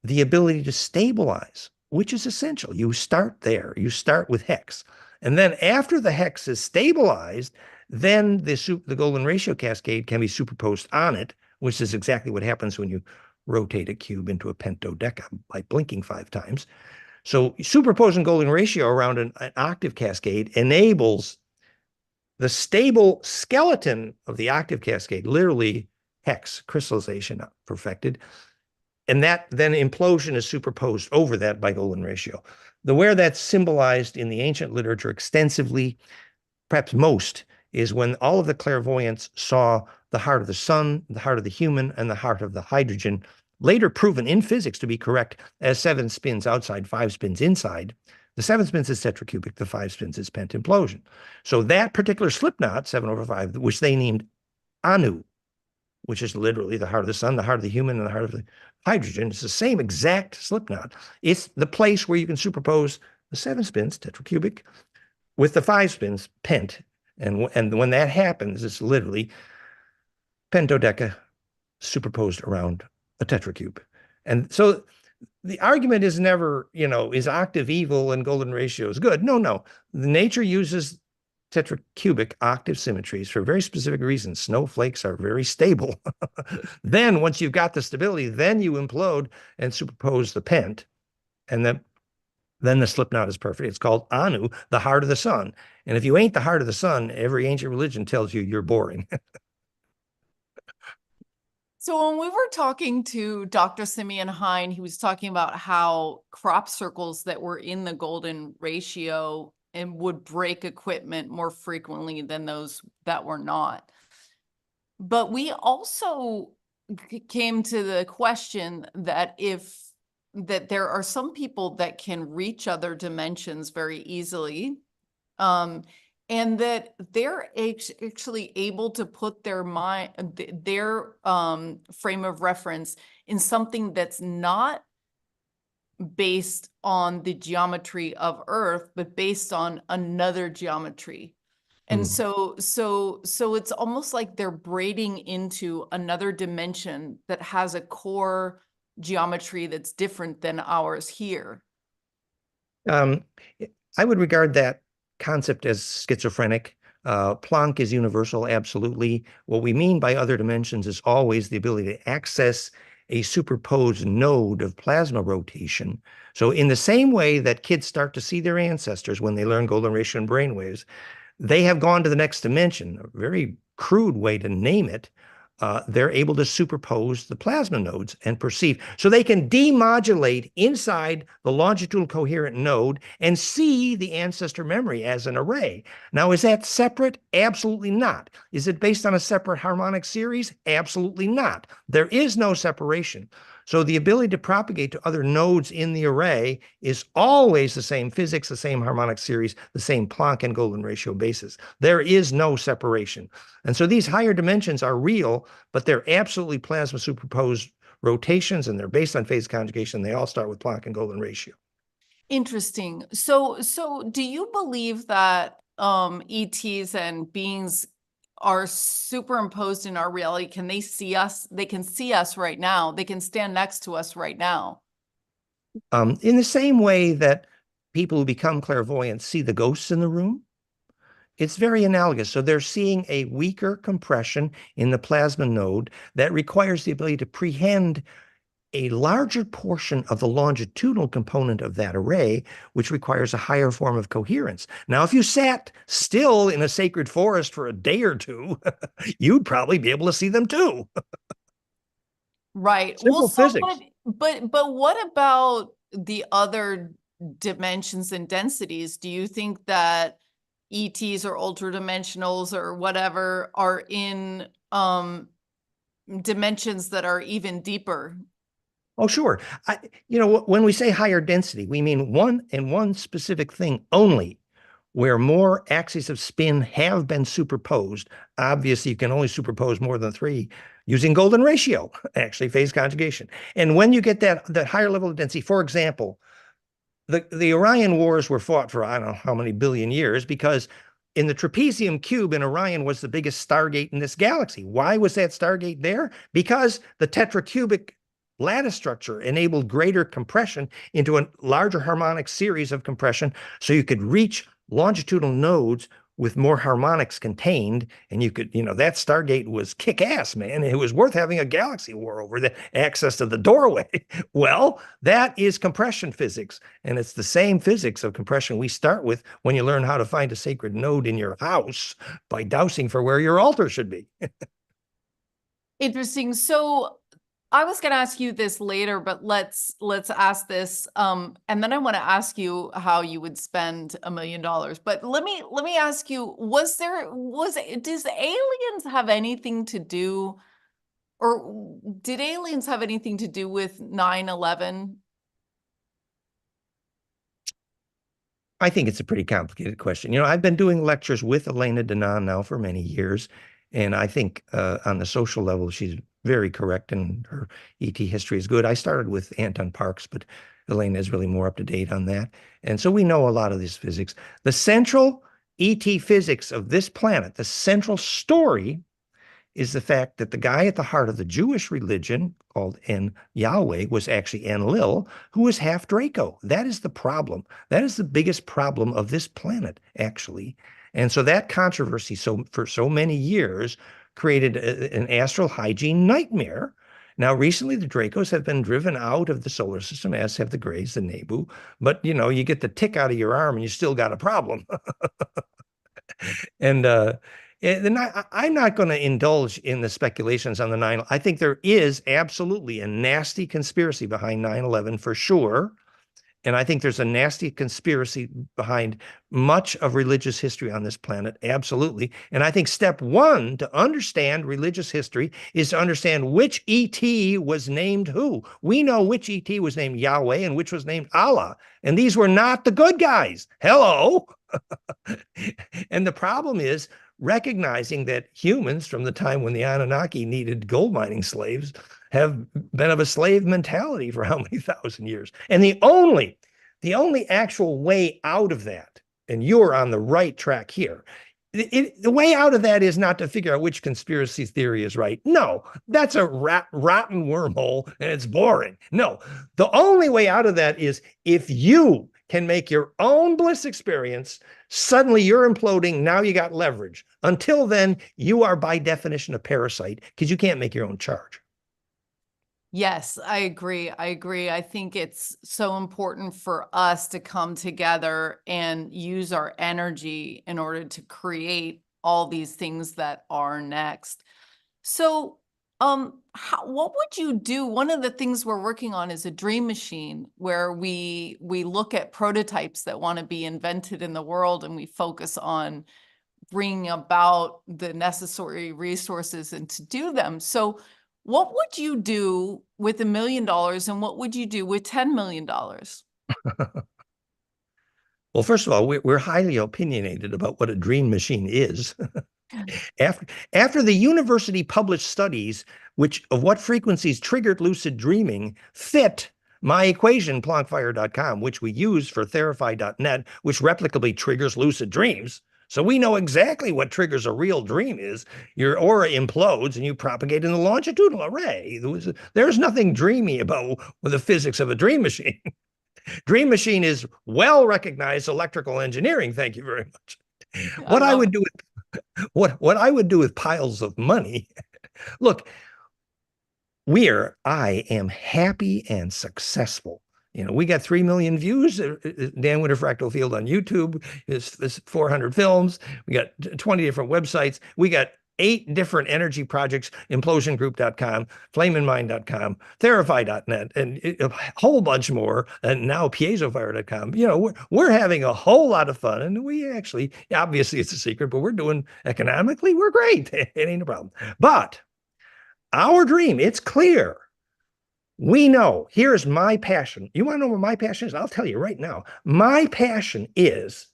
the ability to stabilize, which is essential. You start there. You start with hex. And then after the hex is stabilized, then the golden ratio cascade can be superposed on it, which is exactly what happens when you rotate a cube into a pentodeca by blinking 5 times. So superposing golden ratio around an octave cascade enables the stable skeleton of the octave cascade, literally hex, crystallization perfected. And that then implosion is superposed over that by golden ratio. Where that's symbolized in the ancient literature extensively, perhaps most, is when all of the clairvoyants saw the heart of the sun, the heart of the human, and the heart of the hydrogen, later proven in physics to be correct as 7 spins outside, 5 spins inside. The 7 spins is tetracubic, the 5 spins is pentimplosion. So that particular slip knot, 7/5, which they named Anu, which is literally the heart of the sun, the heart of the human, and the heart of the hydrogen. It's the same exact slip knot. It's the place where you can superpose the 7 spins, tetracubic, with the 5 spins, pent. And when that happens, it's literally pentodeca superposed around a tetracube. And so the argument is never, is octave evil and golden ratio is good? No. The nature uses tetracubic octave symmetries for very specific reasons. Snowflakes are very stable. Then once you've got the stability, then you implode and superpose the pent, and then the slip knot is perfect. It's called Anu, the heart of the sun. And if you ain't the heart of the sun, every ancient religion tells you you're boring. So when we were talking to Dr. Simeon Hein, he was talking about how crop circles that were in the golden ratio and would break equipment more frequently than those that were not. But we also came to the question that that there are some people that can reach other dimensions very easily, and that they're actually able to put their mind, their frame of reference in something that's not based on the geometry of Earth, but based on another geometry. And so it's almost like they're braiding into another dimension that has a core geometry that's different than ours here. I would regard that concept as schizophrenic. Planck is universal, absolutely. What we mean by other dimensions is always the ability to access a superposed node of plasma rotation. So in the same way that kids start to see their ancestors when they learn golden ratio and brainwaves, they have gone to the next dimension, a very crude way to name it. They're able to superpose the plasma nodes and perceive. So they can demodulate inside the longitudinal coherent node and see the ancestor memory as an array. Now, is that separate? Absolutely not. Is it based on a separate harmonic series? Absolutely not. There is no separation. So the ability to propagate to other nodes in the array is always the same physics, the same harmonic series, the same Planck and golden ratio basis. There is no separation. And so these higher dimensions are real, but they're absolutely plasma superposed rotations, and they're based on phase conjugation. They all start with Planck and golden ratio. Interesting. So do you believe that ETs and beings are superimposed in our reality? Can they see us? They can see us right now. They can stand next to us right now. In the same way that people who become clairvoyant see the ghosts in the room, it's very analogous. So they're seeing a weaker compression in the plasma node that requires the ability to prehend a larger portion of the longitudinal component of that array, which requires a higher form of coherence. Now, if you sat still in a sacred forest for a day or two, you'd probably be able to see them too. Right. Simple Well, so physics. but what about the other dimensions and densities? Do you think that ETs or ultradimensionals or whatever are in dimensions that are even deeper? Oh, sure. When we say higher density, we mean one specific thing only, where more axes of spin have been superposed. Obviously, you can only superpose more than 3 using golden ratio, actually, phase conjugation. And when you get that higher level of density, for example, the Orion Wars were fought for, I don't know how many billion years, because in the trapezium cube in Orion was the biggest stargate in this galaxy. Why was that stargate there? Because the tetracubic lattice structure enabled greater compression into a larger harmonic series of compression, so you could reach longitudinal nodes with more harmonics contained, and you could, that Stargate was kick-ass, man. It was worth having a galaxy war over the access to the doorway. Well, that is compression physics, and it's the same physics of compression we start with when you learn how to find a sacred node in your house by dowsing for where your altar should be. Interesting. So I was going to ask you this later, but let's ask this. And then I want to ask you how you would spend $1 million. But let me ask you, does aliens have anything to do, or did aliens have anything to do with 9/11? I think it's a pretty complicated question. I've been doing lectures with Elena Danaan now for many years, and I think on the social level, she's very correct, and her ET history is good. I started with Anton Parks, but Elena is really more up to date on that. And so we know a lot of this physics. The central ET physics of this planet, the central story, is the fact that the guy at the heart of the Jewish religion, called Yahweh, was actually Enlil, who was half Draco. That is the problem. That is the biggest problem of this planet, actually. And so that controversy, for so many years, created an astral hygiene nightmare. Now, recently, the Dracos have been driven out of the solar system, as have the Greys, the Nebu. But, you get the tick out of your arm and you still got a problem. And I'm not going to indulge in the speculations on the 9. I think there is absolutely a nasty conspiracy behind 9/11 for sure. And I think there's a nasty conspiracy behind much of religious history on this planet. Absolutely. And I think step 1 to understand religious history is to understand which ET was named who. We know which ET was named Yahweh and which was named Allah. And these were not the good guys. Hello. And the problem is recognizing that humans, from the time when the Anunnaki needed gold mining slaves, have been of a slave mentality for how many thousand years. And the only actual way out of that, and you're on the right track here, the way out of that is not to figure out which conspiracy theory is right. No, that's a rotten wormhole and it's boring. No, the only way out of that is if you can make your own bliss experience, suddenly you're imploding. Now you got leverage. Until then, you are by definition a parasite because you can't make your own charge. Yes, I agree. I agree. I think it's so important for us to come together and use our energy in order to create all these things that are next. So, what would you do? One of the things we're working on is a dream machine where we look at prototypes that want to be invented in the world, and we focus on bringing about the necessary resources and to do them. So, what would you do with $1 million, and what would you do with $10 million? Well, first of all, we're highly opinionated about what a dream machine is. After the university published studies of what frequencies triggered lucid dreaming fit my equation, plonkfire.com, which we use for therify.net, which replicably triggers lucid dreams. So we know exactly what triggers a real dream is. Your aura implodes and you propagate in the longitudinal array. There's nothing dreamy about the physics of a dream machine. Dream machine is well-recognized electrical engineering. Thank you very much. What I would do with piles of money. Look, I am happy and successful. We got 3 million views. Dan Winter Fractal Field on YouTube is 400 films. We got 20 different websites. We got 8 different energy projects, implosiongroup.com, flameandmind.com, therify.net, and a whole bunch more, and now piezofire.com. We're having a whole lot of fun, and we actually, obviously it's a secret, but we're doing economically, we're great. It ain't a problem. But our dream, it's clear. We know, here's my passion. You want to know what my passion is? I'll tell you right now. My passion is,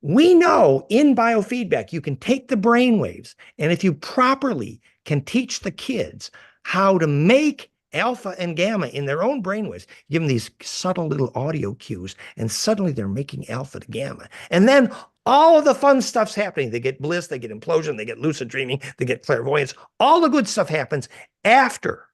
we know in biofeedback, you can take the brain waves, and if you properly can teach the kids how to make alpha and gamma in their own brainwaves, give them these subtle little audio cues, and suddenly they're making alpha to gamma. And then all of the fun stuff's happening. They get bliss, they get implosion, they get lucid dreaming, they get clairvoyance. All the good stuff happens after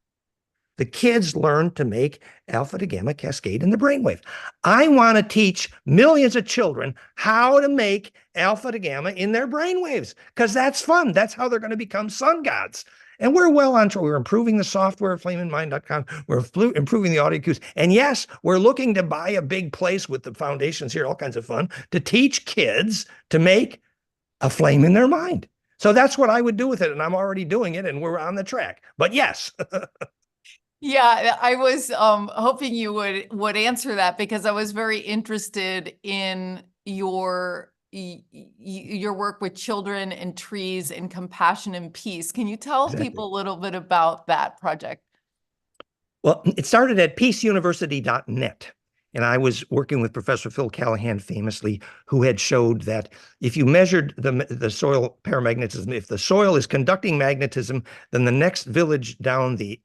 the kids learn to make alpha to gamma cascade in the brainwave. I want to teach millions of children how to make alpha to gamma in their brainwaves because that's fun. That's how they're going to become sun gods. And we're well on track. We're improving the software at flameandmind.com. We're improving the audio cues. And yes, we're looking to buy a big place with the foundations here, all kinds of fun, to teach kids to make a flame in their mind. So that's what I would do with it. And I'm already doing it, and we're on the track. But yes. Yeah, I was hoping you would answer that because I was very interested in your work with children and trees and compassion and peace. Can you tell people a little bit about that project? Well, it started at peaceuniversity.net. And I was working with Professor Phil Callahan, famously, who had showed that if you measured the soil paramagnetism, if the soil is conducting magnetism, then the next village down the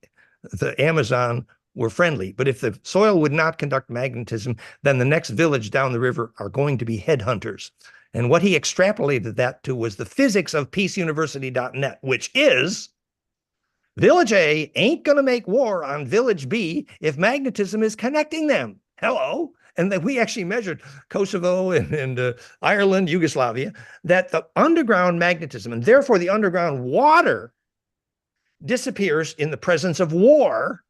Amazon were friendly. But if the soil would not conduct magnetism, then the next village down the river are going to be headhunters. And what he extrapolated that to was the physics of peaceuniversity.net, which is Village A ain't going to make war on Village B if magnetism is connecting them. Hello. And that we actually measured Kosovo and Ireland, Yugoslavia, that the underground magnetism and therefore the underground water disappears in the presence of war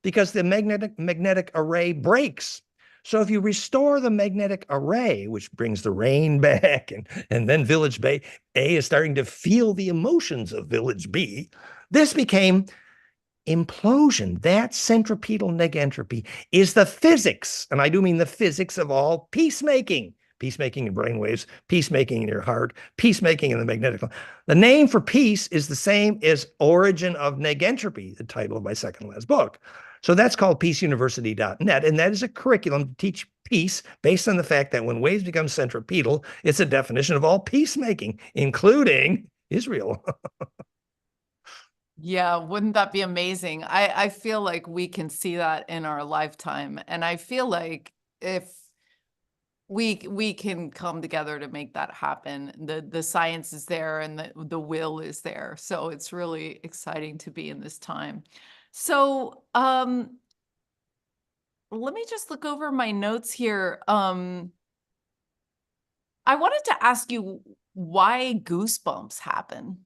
because the magnetic array breaks. So if you restore the magnetic array, which brings the rain back, and then Village A is starting to feel the emotions of Village B, this became implosion. That centripetal negentropy is the physics, and I do mean the physics of all peacemaking. Peacemaking in brainwaves, peacemaking in your heart, peacemaking in the magnetic. The name for peace is the same as Origin of Negentropy, the title of my second last book. So that's called peaceuniversity.net, and that is a curriculum to teach peace based on the fact that when waves become centripetal, it's a definition of all peacemaking, including Israel. Yeah, wouldn't that be amazing? I feel like we can see that in our lifetime, and I feel like if we can come together to make that happen. The science is there and the will is there. So it's really exciting to be in this time. So let me just look over my notes here. I wanted to ask you why goosebumps happen.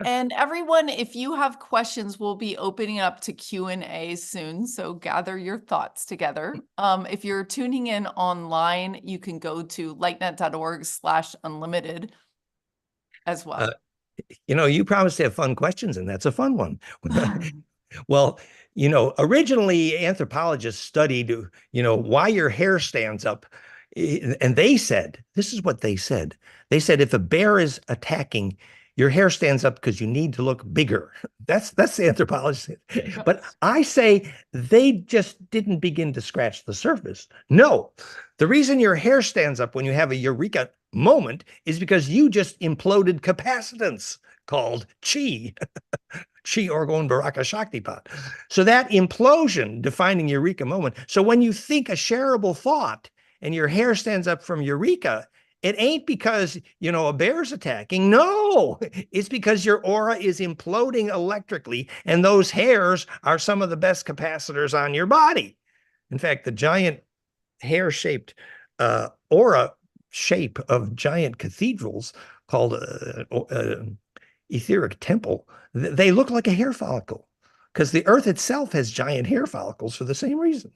And everyone, if you have questions, we'll be opening up to Q&A soon, so gather your thoughts together. If you're tuning in online, you can go to lightnet.org/unlimited as well. You promised to have fun questions, and that's a fun one. Well, originally anthropologists studied, why your hair stands up. And this is what they said. They said, if a bear is attacking, your hair stands up because you need to look bigger. That's the anthropologist. But I say they just didn't begin to scratch the surface. No, the reason your hair stands up when you have a eureka moment is because you just imploded capacitance called chi. Chi Orgon Baraka Shaktipat. So that implosion defining eureka moment. So when you think a shareable thought and your hair stands up from eureka, it ain't because, a bear's attacking. No, it's because your aura is imploding electrically, and those hairs are some of the best capacitors on your body. In fact, the giant hair-shaped aura shape of giant cathedrals called etheric temple, they look like a hair follicle because the earth itself has giant hair follicles for the same reason.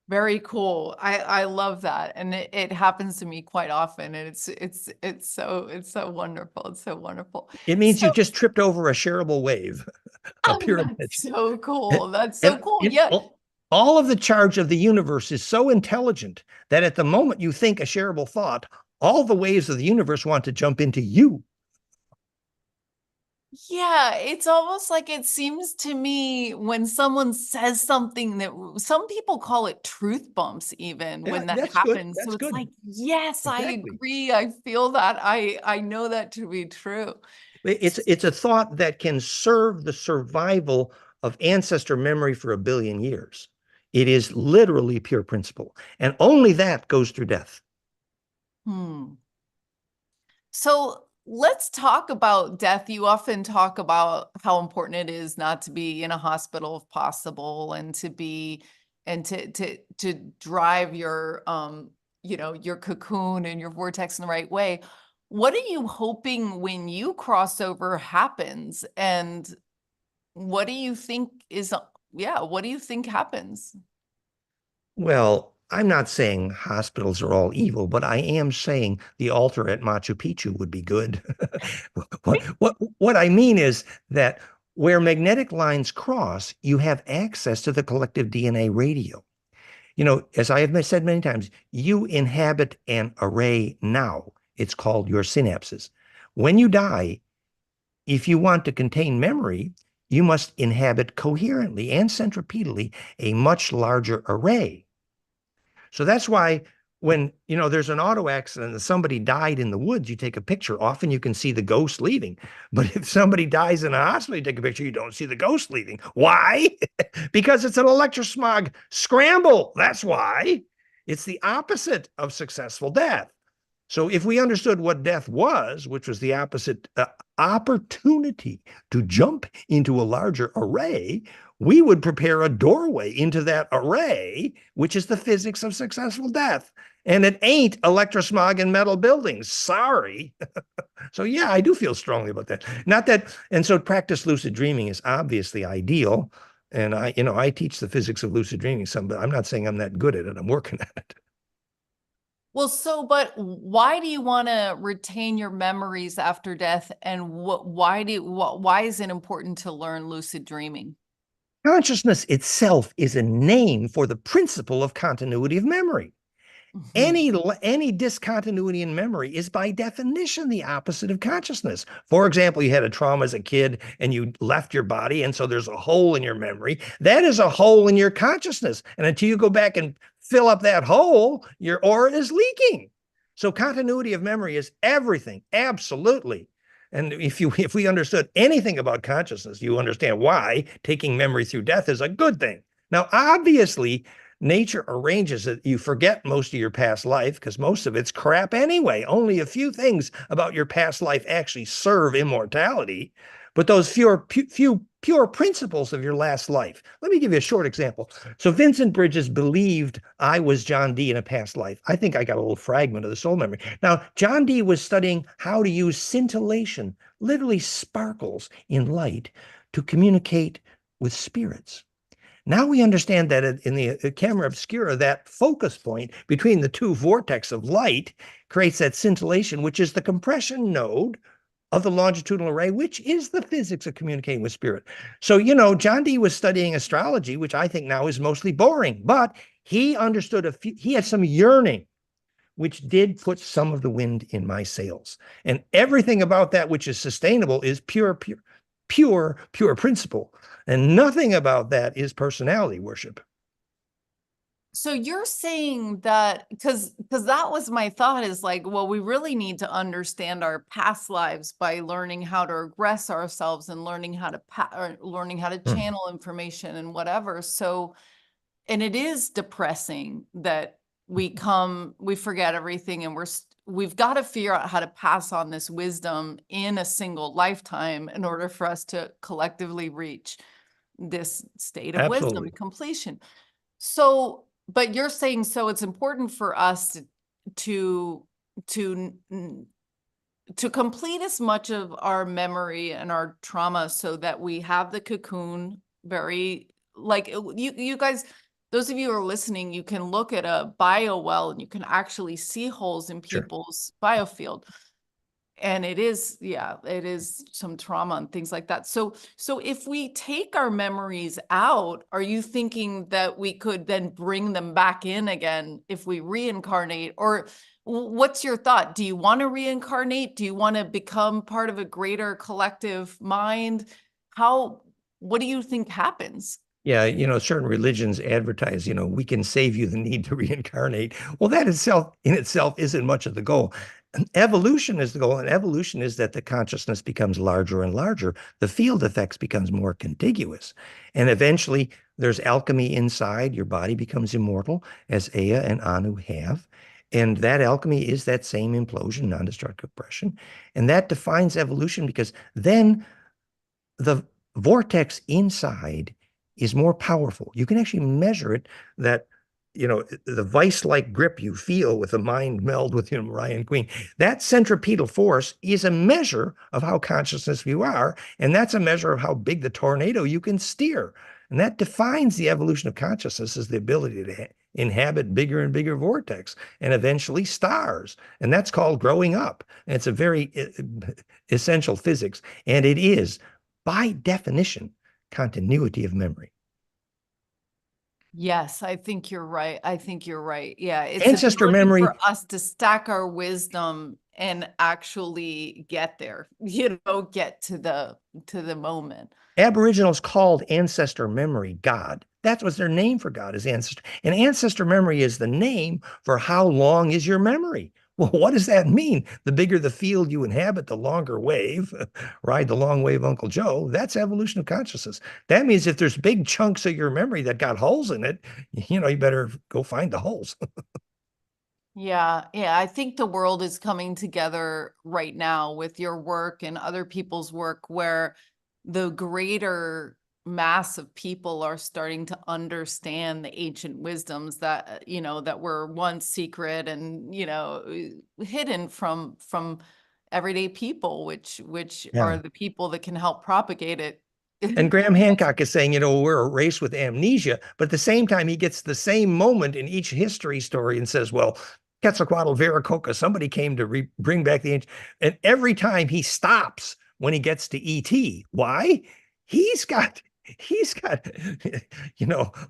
Very cool. I love that. And it happens to me quite often. And it's so wonderful. It's so wonderful. It means you just tripped over a shareable wave. That's so cool. That's so cool. Yeah. All of the charge of the universe is so intelligent that at the moment you think a shareable thought, all the waves of the universe want to jump into you. Yeah, it's almost like it seems to me when someone says something that some people call it truth bumps, even when that happens. So it's like, yes, exactly. I agree. I feel that. I know that to be true. It's a thought that can serve the survival of ancestor memory for 1 billion years. It is literally pure principle, and only that goes through death. So let's talk about death. You often talk about how important it is not to be in a hospital if possible, and to drive your your cocoon and your vortex in the right way. What are you hoping when you cross over happens, and what do you think what do you think happens? Well, I'm not saying hospitals are all evil, but I am saying the altar at Machu Picchu would be good. What I mean is that where magnetic lines cross, you have access to the collective DNA radio. As I have said many times, you inhabit an array now. It's called your synapses. When you die, if you want to contain memory, you must inhabit coherently and centripetally a much larger array. So that's why when, there's an auto accident and somebody died in the woods, you take a picture. Often you can see the ghost leaving. But if somebody dies in a hospital, you take a picture, you don't see the ghost leaving. Why? Because it's an electrosmog scramble. That's why. It's the opposite of successful death. So if we understood what death was, which was the opposite opportunity to jump into a larger array, we would prepare a doorway into that array, which is the physics of successful death. And it ain't electrosmog and metal buildings. Sorry. So yeah, I do feel strongly about that. Not that, and so practice lucid dreaming is obviously ideal. And I teach the physics of lucid dreaming some, but I'm not saying I'm that good at it. I'm working at it. Well, but why do you want to retain your memories after death? And why is it important to learn lucid dreaming? Consciousness itself is a name for the principle of continuity of memory. Any discontinuity in memory is by definition the opposite of consciousness. For example, you had a trauma as a kid and you left your body, and so there's a hole in your memory. That is a hole in your consciousness. And until you go back and fill up that hole, your aura is leaking. So continuity of memory is everything, absolutely. And if we understood anything about consciousness, you understand why taking memory through death is a good thing. Now, obviously, nature arranges it. You forget most of your past life because most of it's crap anyway. Only a few things about your past life actually serve immortality. But those few pure principles of your last life. Let me give you a short example. So Vincent Bridges believed I was John Dee in a past life. I think I got a little fragment of the soul memory. Now, John Dee was studying how to use scintillation, literally sparkles in light, to communicate with spirits. Now we understand that in the camera obscura, that focus point between the two vortexes of light creates that scintillation, which is the compression node of the longitudinal array, which is the physics of communicating with spirit. So, John Dee was studying astrology, which I think now is mostly boring, but he understood he had some yearning, which did put some of the wind in my sails. And everything about that which is sustainable is pure principle. And nothing about that is personality worship. So you're saying that because that was my thought, is like, well, we really need to understand our past lives by learning how to regress ourselves and learning how to channel information and whatever. So, and it is depressing that we forget everything, and we've got to figure out how to pass on this wisdom in a single lifetime in order for us to collectively reach this state of wisdom completion. So, but you're saying, so it's important for us to complete as much of our memory and our trauma so that we have the cocoon very, like, you guys, those of you who are listening, you can look at a bio well and you can actually see holes in people's biofield. And it is some trauma and things like that. So if we take our memories out, are you thinking that we could then bring them back in again if we reincarnate? Or what's your thought? Do you want to reincarnate? Do you want to become part of a greater collective mind? What do you think happens? Yeah, certain religions advertise, we can save you the need to reincarnate. Well, that in itself isn't much of the goal. Evolution is the goal, and evolution is that the consciousness becomes larger and larger. The field effects becomes more contiguous. And eventually there's alchemy inside. Your body becomes immortal, as Ea and Anu have. And that alchemy is that same implosion, non-destructive compression. And that defines evolution, because then the vortex inside is more powerful. You can actually measure it, that the vice-like grip you feel with the mind meld with Orion Queen. That centripetal force is a measure of how consciousness you are, and that's a measure of how big the tornado you can steer. And that defines the evolution of consciousness, as the ability to inhabit bigger and bigger vortex, and eventually stars. And that's called growing up. And it's a very essential physics. And it is, by definition, continuity of memory. Yes, I think you're right. Yeah, it's ancestor memory for us to stack our wisdom and actually get there, get to the moment. Aboriginals called ancestor memory God. That was their name for God, is ancestor. And ancestor memory is the name for how long is your memory. Well, what does that mean? The bigger the field you inhabit, the longer wave. Ride the long wave, Uncle Joe. That's evolution of consciousness. That means if there's big chunks of your memory that got holes in it, you better go find the holes. Yeah. I think the world is coming together right now with your work and other people's work, where the greater mass of people are starting to understand the ancient wisdoms that that were once secret and hidden from everyday people, which are the people that can help propagate it. And Graham Hancock is saying, we're a race with amnesia, but at the same time, he gets the same moment in each history story and says, well, Quetzalcoatl, Viracocha, somebody came to bring back the ancient. And every time he stops when he gets to ET. Why? He's got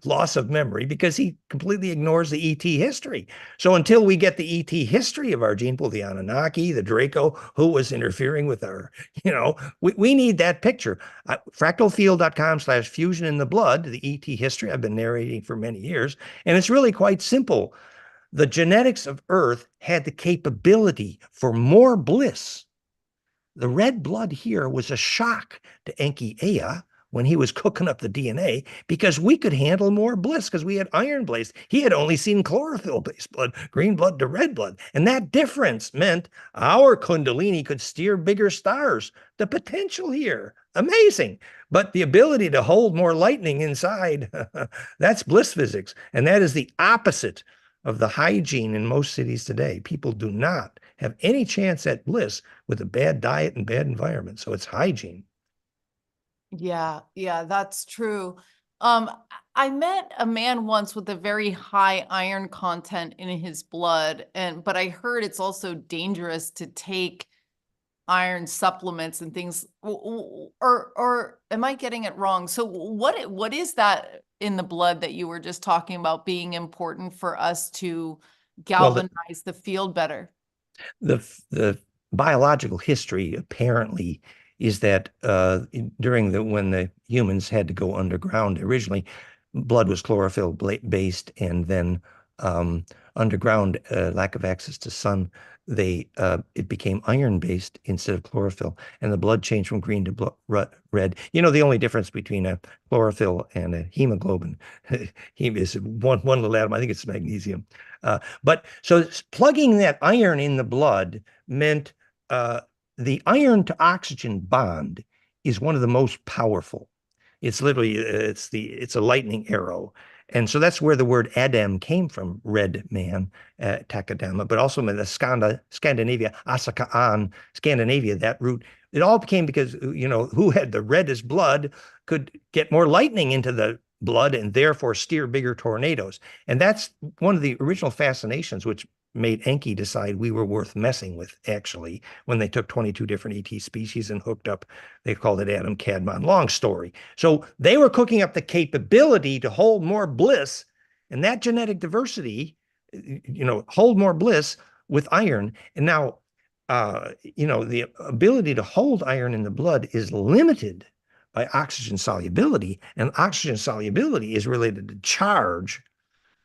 loss of memory because he completely ignores the ET history. So until we get the ET history of our gene pool, the Anunnaki, the Draco, who was interfering with our, we need that picture. Fractalfield.com/fusion in the blood, the ET history I've been narrating for many years. And it's really quite simple. The genetics of Earth had the capability for more bliss. The red blood here was a shock to Enki Ea, when he was cooking up the DNA because we could handle more bliss because we had iron-based. He had only seen chlorophyll-based blood, green blood to red blood. And that difference meant our Kundalini could steer bigger stars. The potential here, amazing. But the ability to hold more lightning inside, that's bliss physics. And that is the opposite of the hygiene in most cities today. People do not have any chance at bliss with a bad diet and bad environment. So it's hygiene. Yeah, that's true. I met a man once with a very high iron content in his blood, but I heard it's also dangerous to take iron supplements and things. Or am I getting it wrong? So what is that in the blood that you were just talking about being important for us to galvanize the field better? The biological history apparently is that during when the humans had to go underground originally, blood was chlorophyll based, and then underground, lack of access to sun, it became iron based instead of chlorophyll, and the blood changed from green to red. You know, the only difference between a chlorophyll and a hemoglobin is one little atom. I think it's magnesium. But so plugging that iron in the blood meant the iron to oxygen bond is one of the most powerful. It's literally it's a lightning arrow. And so that's where the word Adam came from, red man, Takadama, but also in the Scandinavia, Asakaan, Scandinavia, that root. It all became because, you know, who had the reddest blood could get more lightning into the blood and therefore steer bigger tornadoes. And that's one of the original fascinations, which made Enki decide we were worth messing with, actually, when they took 22 different ET species and hooked up, they called it Adam Kadmon. Long story. So they were cooking up the capability to hold more bliss, and that genetic diversity, you know, hold more bliss with iron. And now, you know, the ability to hold iron in the blood is limited by oxygen solubility, and oxygen solubility is related to charge.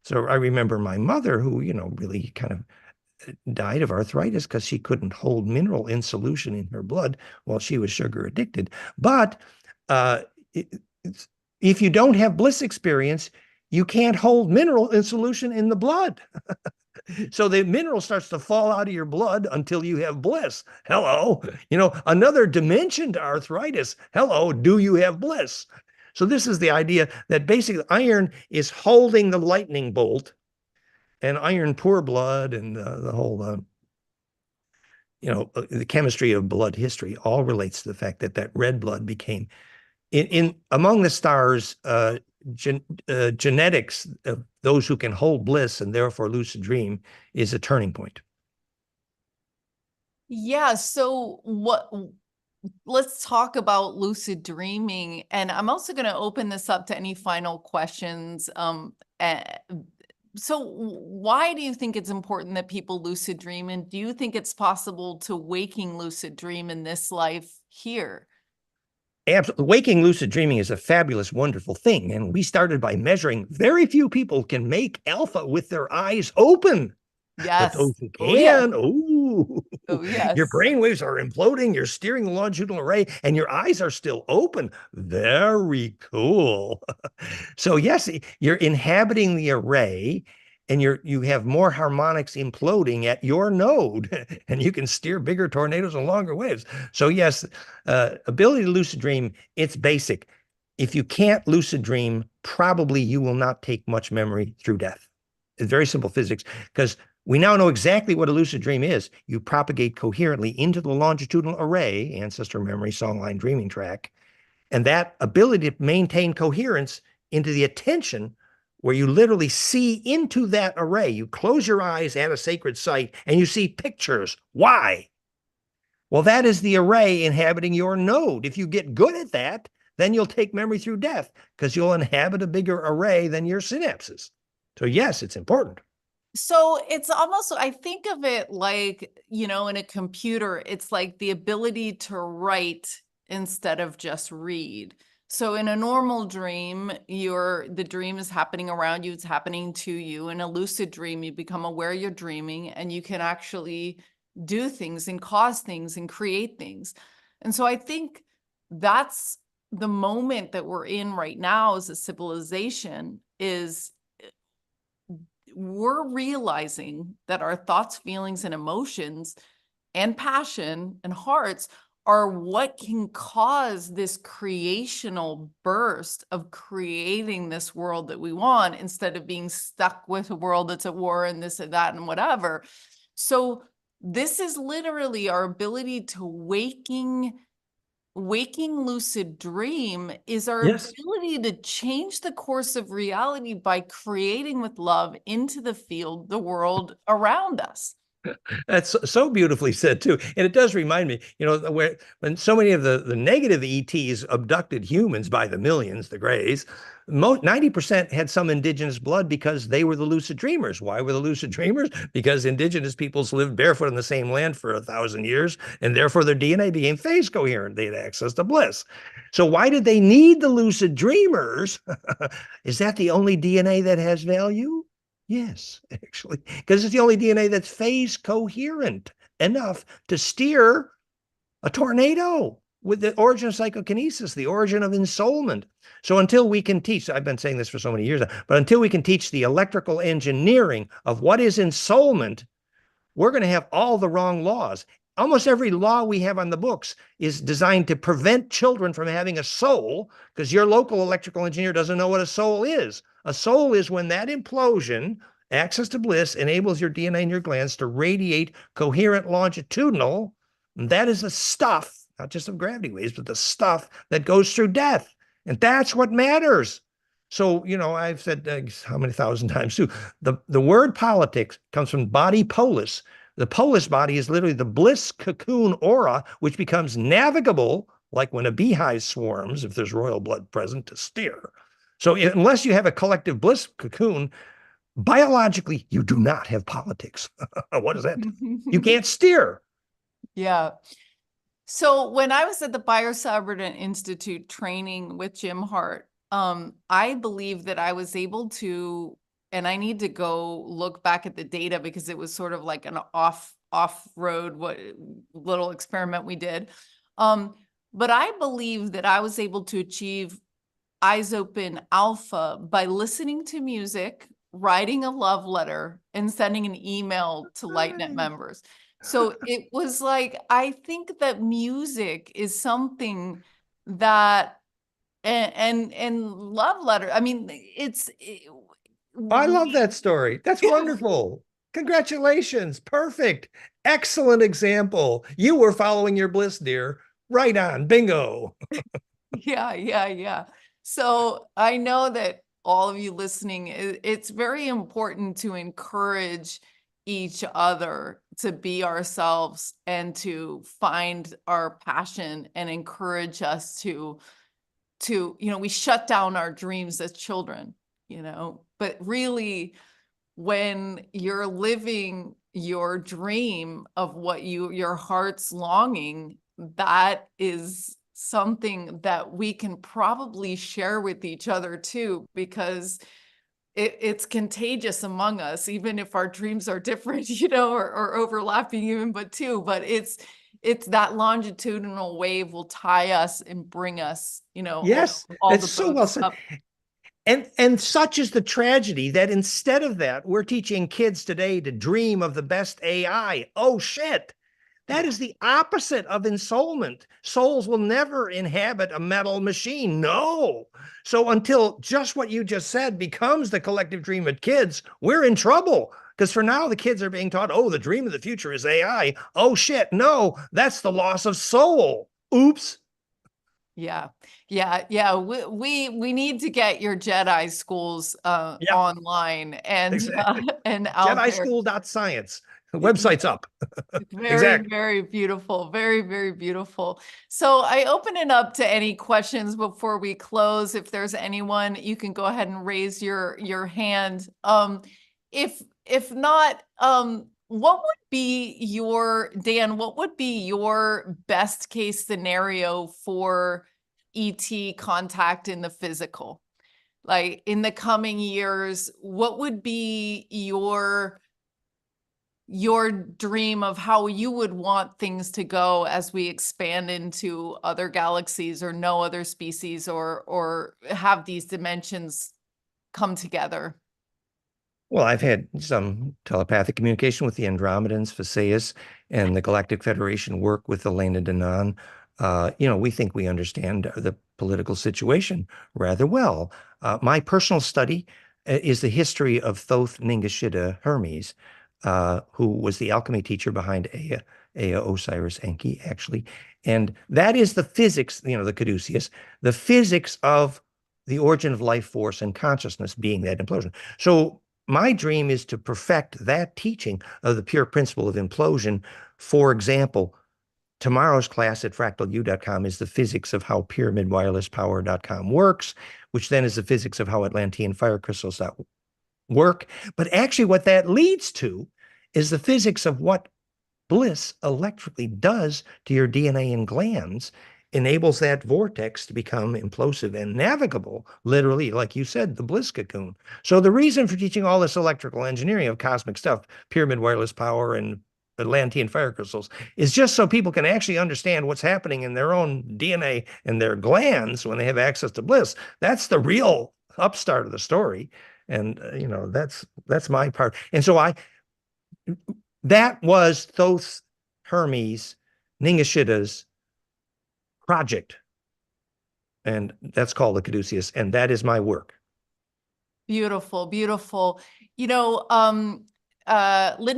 So I remember my mother, who, you know, really kind of died of arthritis because she couldn't hold mineral in solution in her blood while she was sugar addicted. But if you don't have bliss experience, you can't hold mineral in solution in the blood. So the mineral starts to fall out of your blood until you have bliss. Hello, you know, another dimension to arthritis. Hello, do you have bliss? So this is the idea that basically iron is holding the lightning bolt, and iron poor blood and the whole, you know, the chemistry of blood history all relates to the fact that that red blood became, in among the stars, genetics of those who can hold bliss and therefore lucid dream is a turning point. Yeah. So let's talk about lucid dreaming. And I'm also going to open this up to any final questions. So why do you think it's important that people lucid dream? And do you think it's possible to waking lucid dream in this life here? Absolutely. Waking lucid dreaming is a fabulous, wonderful thing. And we started by measuring very few people can make alpha with their eyes open. Yes. But those who Oh, yeah. can, Oh, yes. your brain waves are imploding, you're steering the longitudinal array, and your eyes are still open. Very cool. So yes, you're inhabiting the array, and you have more harmonics imploding at your node, and you can steer bigger tornadoes and longer waves. So yes, ability to lucid dream, it's basic. If you can't lucid dream, probably you will not take much memory through death. It's very simple physics, because we now know exactly what a lucid dream is. You propagate coherently into the longitudinal array, ancestor memory, songline, dreaming track, and that ability to maintain coherence into the attention, where you literally see into that array. You close your eyes at a sacred site and you see pictures. Why? Well, that is the array inhabiting your node. If you get good at that, then you'll take memory through death, because you'll inhabit a bigger array than your synapses. So yes, it's important. So it's almost, I think of it like, you know, in a computer, it's like the ability to write instead of just read. So in a normal dream, the dream is happening around you, it's happening to you. In a lucid dream, you become aware you're dreaming, and you can actually do things and cause things and create things. And so I think that's the moment that we're in right now as a civilization is we're realizing that our thoughts, feelings, and emotions and passion and hearts are what can cause this creational burst of creating this world that we want, instead of being stuck with a world that's at war and this and that and whatever. So this is literally our ability to waking lucid dream is our Yes. ability to change the course of reality by creating with love into the field, the world around us. That's so beautifully said too. And it does remind me, when so many of the negative ETs abducted humans by the millions, the Greys, 90% had some indigenous blood because they were the lucid dreamers. Why were the lucid dreamers? Because indigenous peoples lived barefoot on the same land for 1,000 years, and therefore their DNA became phase coherent. They had access to bliss. So why did they need the lucid dreamers? Is that the only DNA that has value? Yes, actually, because it's the only DNA that's phase coherent enough to steer a tornado with the origin of psychokinesis, the origin of ensoulment. So until we can teach, I've been saying this for so many years, but until we can teach the electrical engineering of what is ensoulment, we're going to have all the wrong laws. Almost every law we have on the books is designed to prevent children from having a soul, because your local electrical engineer doesn't know what a soul is. A soul is when that implosion, access to bliss, enables your DNA and your glands to radiate coherent longitudinal. And that is the stuff, not just of gravity waves, but the stuff that goes through death. And that's what matters. So, I've said how many thousand times too, the word politics comes from body polis. The polis body is literally the bliss cocoon aura, which becomes navigable, like when a beehive swarms, if there's royal blood present, to steer. So unless you have a collective bliss cocoon, biologically, you do not have politics. What is that? You can't steer. Yeah. So when I was at the Biosabrant Institute training with Jim Hart, I believe that I was able to, and I need to go look back at the data because it was sort of like an off-road little experiment we did. But I believe that I was able to achieve eyes open alpha by listening to music, writing a love letter, and sending an email to LightNet members. So it was like, I think that music is something that, and love letter, I mean, I love that story. That's wonderful. Congratulations. Perfect. Excellent example. You were following your bliss, dear. Right on. Bingo. Yeah. So I know that all of you listening, it's very important to encourage each other to be ourselves and to find our passion and encourage us to, we shut down our dreams as children, but really when you're living your dream of what your heart's longing, that is something that we can probably share with each other too, because it's contagious among us, even if our dreams are different, or overlapping even, but it's that longitudinal wave will tie us and bring us, Yes, all that's the so well boats said. up. And such is the tragedy that instead of that, we're teaching kids today to dream of the best AI. Oh, shit. That is the opposite of ensoulment. Souls will never inhabit a metal machine. No. So until just what you just said becomes the collective dream of kids, we're in trouble. Because for now, the kids are being taught, oh, the dream of the future is AI. Oh, shit. No, that's the loss of soul. Oops. Yeah. We need to get your Jedi schools Yeah, online and exactly. and out there. JediSchool.science. The website's up. Very, Exactly. very beautiful. Very, very beautiful. So I open it up to any questions before we close. If there's anyone, you can go ahead and raise your hand. If not, what would be Dan, what would be your best case scenario for ET contact in the physical? Like in the coming years, what would be your your dream of how you would want things to go as we expand into other galaxies or know other species or have these dimensions come together. Well, I've had some telepathic communication with the Andromedans, Phaseus, and the Galactic Federation work with the Lena Denon. We think we understand the political situation rather well. My personal study is the history of Thoth Ningishita Hermes, who was the alchemy teacher behind Ea Osiris Enki, actually. And that is the physics, the caduceus, the physics of the origin of life force and consciousness being that implosion. So my dream is to perfect that teaching of the pure principle of implosion. For example, tomorrow's class at fractalu.com is the physics of how pyramidwirelesspower.com works, which then is the physics of how Atlantean fire crystals work. But actually what that leads to is the physics of what bliss electrically does to your DNA and glands, enables that vortex to become implosive and navigable, literally, like you said, the bliss cocoon. So the reason for teaching all this electrical engineering of cosmic stuff, pyramid wireless power and Atlantean fire crystals, is just so people can actually understand what's happening in their own DNA and their glands when they have access to bliss. That's the real upstart of the story. And, that's my part. And so that was Thoth Hermes Ningishita's project. And that's called the caduceus. And that is my work. Beautiful, beautiful. Linda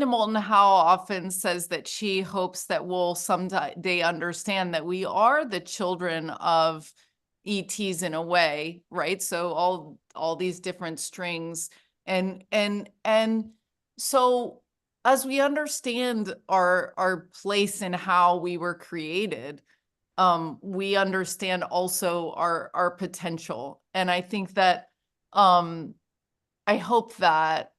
Moulton Howe often says that she hopes that we'll someday understand that we are the children of ETs in a way, right? So all these different strings and so as we understand our place in how we were created, we understand also our potential. And I think that I hope that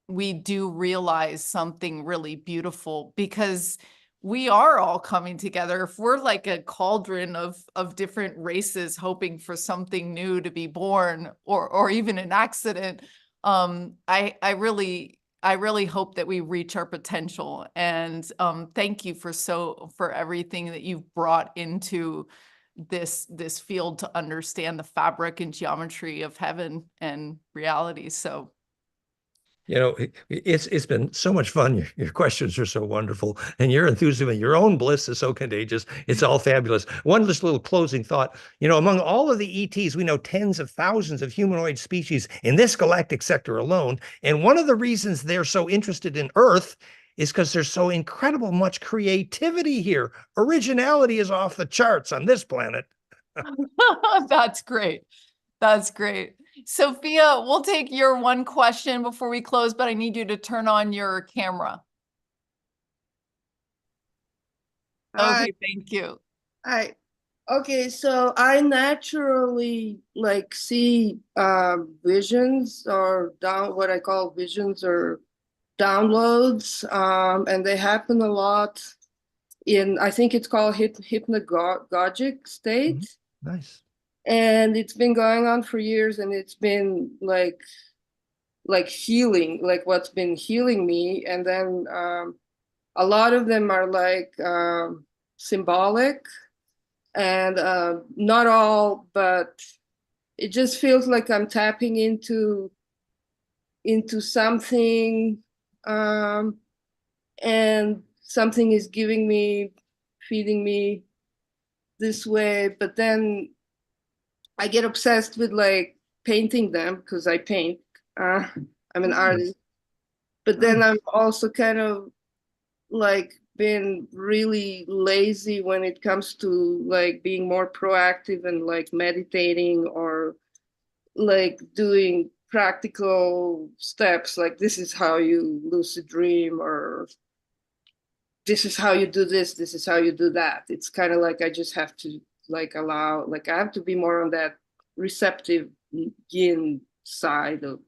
we do realize something really beautiful, because we are all coming together. If we're like a cauldron of different races hoping for something new to be born, or even an accident, I really hope that we reach our potential. And thank you for everything that you've brought into this field to understand the fabric and geometry of heaven and reality. So it's been so much fun. Your questions are so wonderful, and your enthusiasm, your own bliss is so contagious. It's all fabulous. One just little closing thought. Among all of the ETs, we know tens of thousands of humanoid species in this galactic sector alone. And one of the reasons they're so interested in Earth is because there's so incredible much creativity here. Originality is off the charts on this planet. That's great. That's great. Sophia, we'll take your one question before we close, but I need you to turn on your camera. Hi. Okay, thank you. Hi. Okay, so I naturally see visions, or what I call visions or downloads, and they happen a lot I think it's called hypnagogic state. Nice. And it's been going on for years, and it's been like healing, like what's been healing me. And then a lot of them are symbolic, and not all, but it just feels like I'm tapping into something, and something is feeding me this way. But then I get obsessed with painting them, because I paint. I'm an artist. But then I'm also kind of been really lazy when it comes to being more proactive and meditating, or doing practical steps, this is how you lucid dream, or this is how you do this is how you do that. It's kind of I just have to allow, I have to be more on that receptive yin side of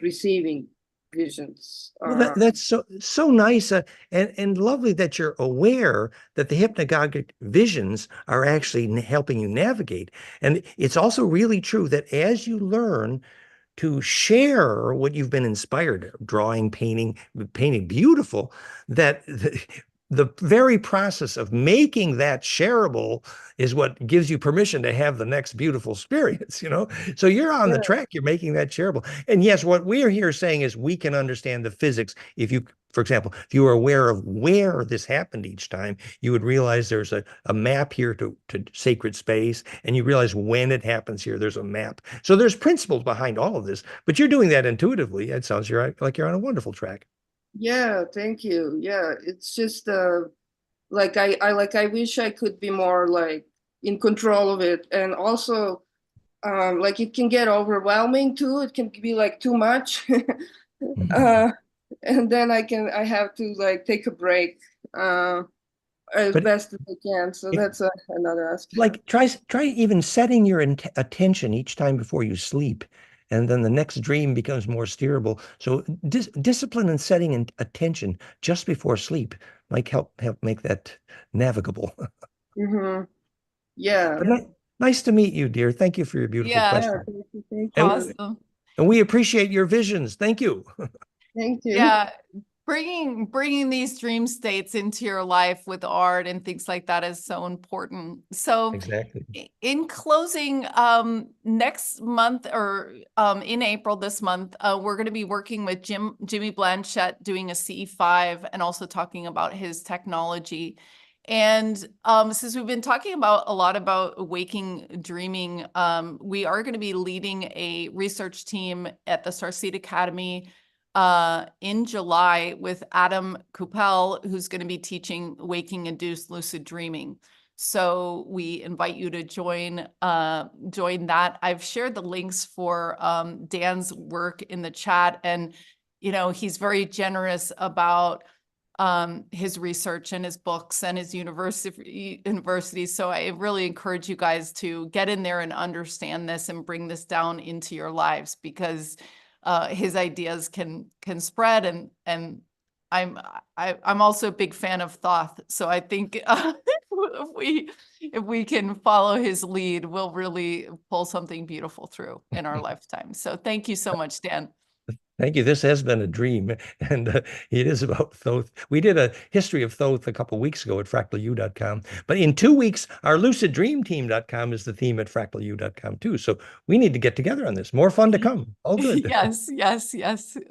receiving visions. Well, that's so nice, and lovely that you're aware that the hypnagogic visions are actually helping you navigate. And it's also really true that as you learn to share what you've been inspired, drawing, painting beautiful, that the very process of making that shareable is what gives you permission to have the next beautiful experience, you know? So you're on the track, you're making that shareable. And yes, what we're here saying is we can understand the physics. If you, for example, if you were aware of where this happened each time, you would realize there's a map here to sacred space, and you realize when it happens here, there's a map. So there's principles behind all of this, but you're doing that intuitively. It sounds like you're on a wonderful track. Yeah, thank you. Yeah, it's just like I wish I could be more like in control of it. And also like it can get overwhelming too. It can be like too much. And then I have to like take a break as But best as I can. So that's another aspect. like try even setting your attention each time before you sleep, and then the next dream becomes more steerable. So discipline and setting attention just before sleep might help make that navigable. Mm-hmm. Yeah. But nice to meet you, dear. Thank you for your beautiful Yeah. question. Thank you. Awesome. And we appreciate your visions. Thank you. Thank you. Yeah. Bringing these dream states into your life with art and things like that is so important. So Exactly. in closing, next month or in April this month, we're going to be working with Jimmy Blanchett doing a CE5 and also talking about his technology. And since we've been talking about a lot about waking dreaming, we are going to be leading a research team at the Starseed Academy in July with Adam Coupel, who's going to be teaching waking induced lucid dreaming. So we invite you to join that. I've shared the links for Dan's work in the chat, and he's very generous about his research and his books and his university. So I really encourage you guys to get in there and understand this and bring this down into your lives, because his ideas can spread, and I'm also a big fan of Thoth. So I think if we can follow his lead, we'll really pull something beautiful through in our lifetime. So thank you so much, Dan. Thank you. This has been a dream, and it is about Thoth. We did a history of Thoth a couple of weeks ago at fractalu.com, but in 2 weeks, our luciddreamteam.com is the theme at fractalu.com too. So we need to get together on this. More fun to come. All good. Yes.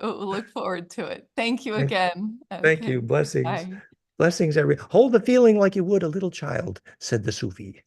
We'll look forward to it. Thank you again. Thank you. Blessings. Bye. Blessings, every. Hold the feeling like you would a little child, said the Sufi.